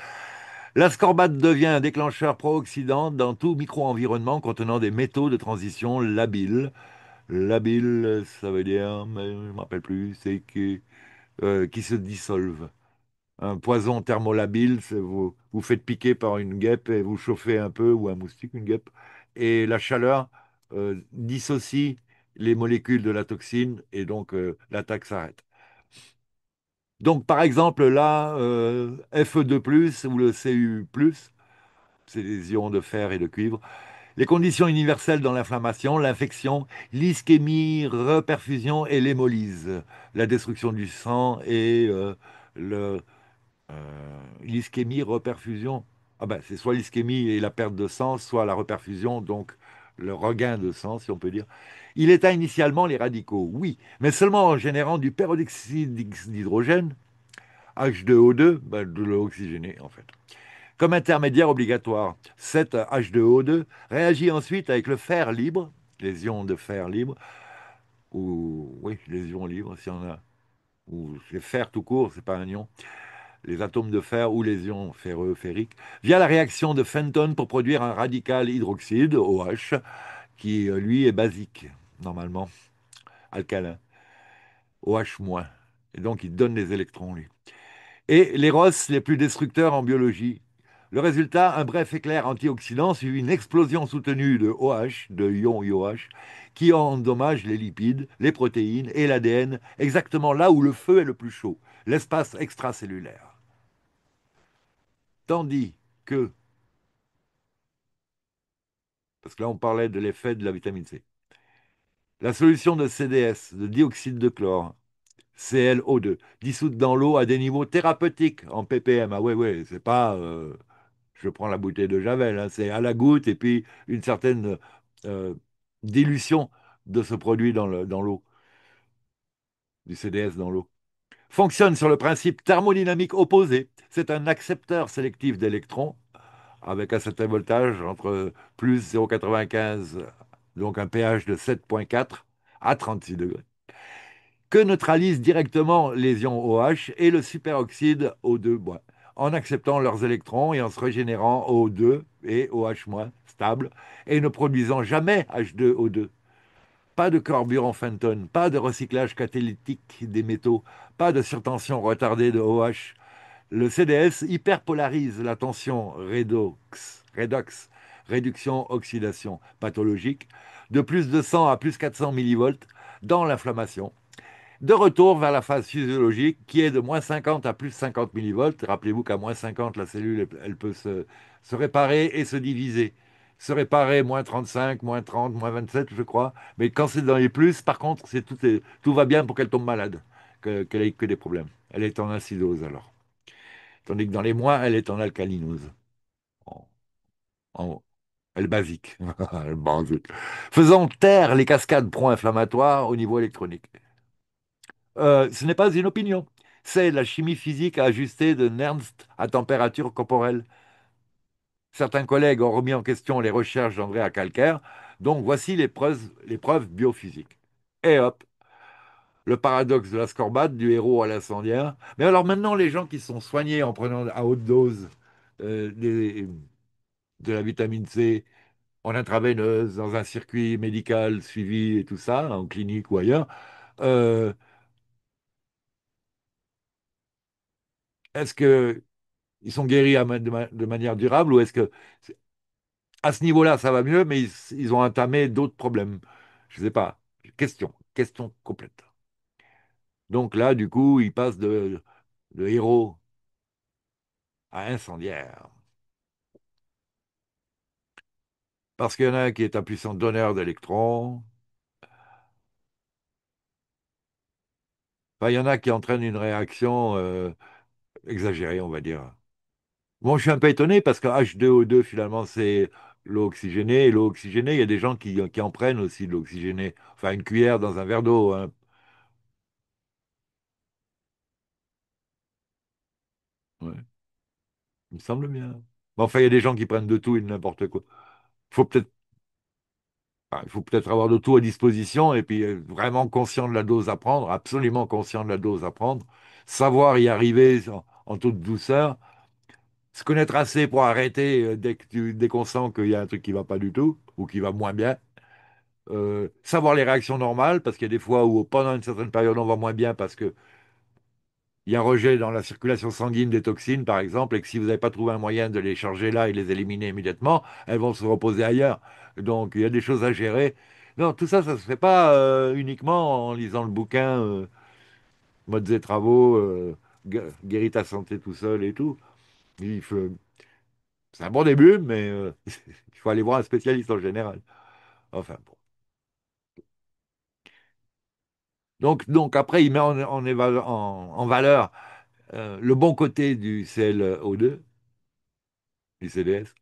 L'ascorbate devient un déclencheur pro-oxydant dans tout micro-environnement contenant des métaux de transition labiles. Labile, ça veut dire, mais je ne me rappelle plus, c'est qui se dissolvent. Un poison thermolabile, vous faites piquer par une guêpe et vous chauffez un peu, ou un moustique, une guêpe, et la chaleur dissocie les molécules de la toxine et donc l'attaque s'arrête. Donc par exemple là, Fe2+, ou le Cu+, c'est les ions de fer et de cuivre, les conditions universelles dans l'inflammation, l'infection, l'ischémie, reperfusion et l'hémolyse, la destruction du sang et le, l'ischémie, reperfusion. Ah ben, c'est soit l'ischémie et la perte de sang, soit la reperfusion, donc le regain de sang, si on peut dire. Il éteint initialement les radicaux, oui, mais seulement en générant du peroxyde d'hydrogène, H2O2, ben, de l'eau oxygénée en fait. Comme intermédiaire obligatoire, cette H2O2 réagit ensuite avec le fer libre, les ions de fer libre, ou oui, les ions libres, si on a, ou les fer tout court, c'est pas un ion, les atomes de fer ou les ions ferreux, ferriques, via la réaction de Fenton pour produire un radical hydroxyde, OH, qui lui est basique, normalement, alcalin, OH-. Et donc il donne les électrons, lui. Et les ROS les plus destructeurs en biologie. Le résultat, un bref éclair antioxydant suivi d'une explosion soutenue de OH, de ions IOH, qui endommage les lipides, les protéines et l'ADN, exactement là où le feu est le plus chaud, l'espace extracellulaire. Tandis que, parce que là on parlait de l'effet de la vitamine C, la solution de CDS, de dioxyde de chlore, ClO2, dissoute dans l'eau à des niveaux thérapeutiques en ppm. Ah ouais, ouais, c'est pas je prends la bouteille de Javel, hein, c'est à la goutte et puis une certaine euh, dilution de ce produit dans l'eau, du CDS dans l'eau. Fonctionne sur le principe thermodynamique opposé. C'est un accepteur sélectif d'électrons avec un certain voltage entre plus 0,95, donc un pH de 7,4 à 36 degrés, que neutralise directement les ions OH et le superoxyde O2 en acceptant leurs électrons et en se régénérant O2 et OH- stable et ne produisant jamais H2O2. Pas de carburant Fenton, pas de recyclage catalytique des métaux, pas de surtension retardée de OH. Le CDS hyperpolarise la tension réduction oxydation pathologique, de plus de 100 à plus 400 millivolts dans l'inflammation, de retour vers la phase physiologique qui est de moins 50 à plus 50 millivolts. Rappelez-vous qu'à moins 50, la cellule, elle peut se réparer et se diviser. Se réparer moins 35, moins 30, moins 27, je crois. Mais quand c'est dans les plus, par contre, tout va bien pour qu'elle tombe malade, qu'elle ait que des problèmes. Elle est en acidose alors. Tandis que dans les moins, elle est en alcalinose. En, en- elle basique. Elle basique. Faisant taire les cascades pro-inflammatoires au niveau électronique. Ce n'est pas une opinion. C'est la chimie physique ajustée de Nernst à température corporelle. Certains collègues ont remis en question les recherches d'Andrea Calcaire, donc voici les preuves biophysiques. Et hop, le paradoxe de l'ascorbate, du héros à l'incendiaire. Mais alors maintenant, les gens qui sont soignés en prenant à haute dose de la vitamine C en intraveineuse, dans un circuit médical suivi et tout ça, en clinique ou ailleurs, euh, est-ce que ils sont guéris de manière durable ou est-ce que à ce niveau-là ça va mieux, mais ils ont entamé d'autres problèmes? Je ne sais pas. Question complète. Donc là, du coup, ils passent de héros à incendiaire. Parce qu'il y en a un qui est un puissant donneur d'électrons, Enfin, il y en a qui entraînent une réaction exagérée, on va dire. Bon, je suis un peu étonné parce que H2O2, finalement, c'est l'eau oxygénée. Et l'eau oxygénée, il y a des gens qui en prennent aussi de l'eau oxygénée. Enfin, une cuillère dans un verre d'eau, hein. Ouais, il me semble bien. Mais enfin, il y a des gens qui prennent de tout et de n'importe quoi. Faut peut-être, il faut peut-être avoir de tout à disposition et puis vraiment conscient de la dose à prendre, absolument conscient de la dose à prendre, savoir y arriver en toute douceur, se connaître assez pour arrêter dès qu'on sent qu'il y a un truc qui va pas du tout ou qui va moins bien. Savoir les réactions normales, parce qu'il y a des fois où pendant une certaine période on va moins bien parce que il y a un rejet dans la circulation sanguine des toxines, par exemple, et que si vous n'avez pas trouvé un moyen de les charger là et les éliminer immédiatement, elles vont se reposer ailleurs. Donc il y a des choses à gérer. Non, tout ça, ça se fait pas uniquement en lisant le bouquin Modes et travaux, guéris ta santé tout seul et tout. Il faut- C'est un bon début, mais il faut aller voir un spécialiste en général. Enfin bon. Donc après, il met en valeur le bon côté du ClO2, du CDS.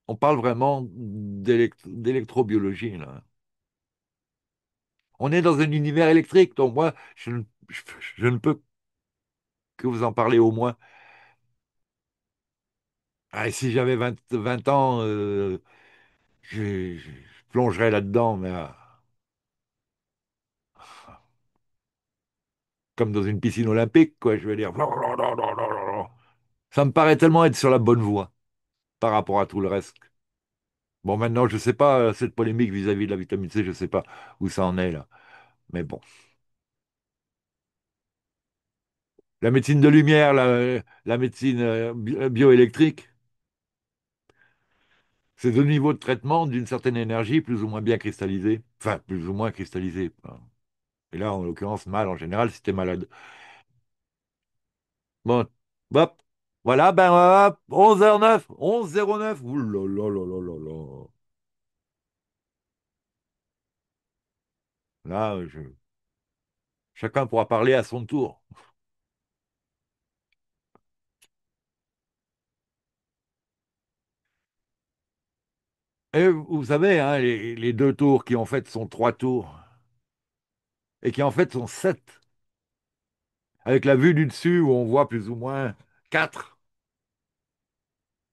On parle vraiment d'électrobiologie, là. On est dans un univers électrique, donc moi, je ne peux que vous en parler au moins. Ah, et si j'avais 20 ans, je plongerais là-dedans, mais comme dans une piscine olympique, quoi, je veux dire. Ça me paraît tellement être sur la bonne voie par rapport à tout le reste. Bon, maintenant, je sais pas, cette polémique vis-à-vis de la vitamine C, je sais pas où ça en est, là. Mais bon. La médecine de lumière, la médecine bioélectrique, c'est deux niveaux de traitement d'une certaine énergie plus ou moins bien cristallisée. Enfin, plus ou moins cristallisée. Et là, en l'occurrence, mal en général, si t'es malade. Bon, hop. Voilà, ben hop, 11h09, 11h09. Ouh là là là là là là. Là, chacun pourra parler à son tour. Et vous savez, hein, les deux tours qui en fait sont trois tours et qui en fait sont sept, avec la vue du dessus où on voit plus ou moins quatre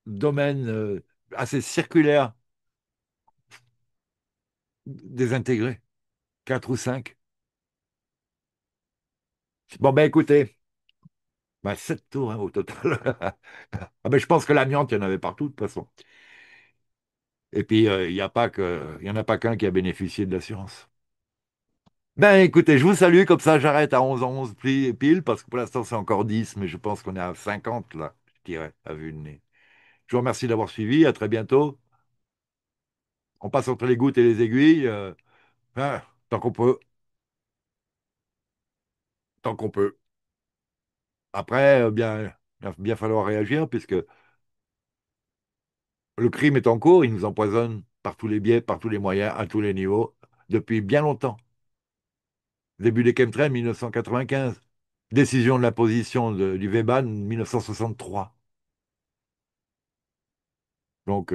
domaines assez circulaires désintégrés, quatre ou cinq. Bon, ben écoutez, ben, sept tours hein, au total. Ah ben, je pense que l'amiante, il y en avait partout de toute façon. Et puis, il y en a pas qu'un qui a bénéficié de l'assurance. Ben écoutez, je vous salue, comme ça j'arrête à 11h11 pile, parce que pour l'instant c'est encore 10, mais je pense qu'on est à 50 là, je dirais, à vue de nez. Je vous remercie d'avoir suivi, à très bientôt. On passe entre les gouttes et les aiguilles, hein, tant qu'on peut, tant qu'on peut. Après, il va bien falloir réagir, puisque le crime est en cours, il nous empoisonne par tous les biais, par tous les moyens, à tous les niveaux, depuis bien longtemps. Début des chemtrails, 1995. Décision de l'imposition du Vauban, 1963. Donc,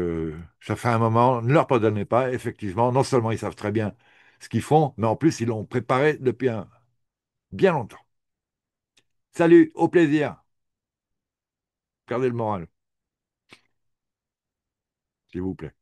ça fait un moment, ne leur pardonnez pas, effectivement. Non seulement ils savent très bien ce qu'ils font, mais en plus, ils l'ont préparé depuis bien longtemps. Salut, au plaisir. Gardez le moral, s'il vous plaît.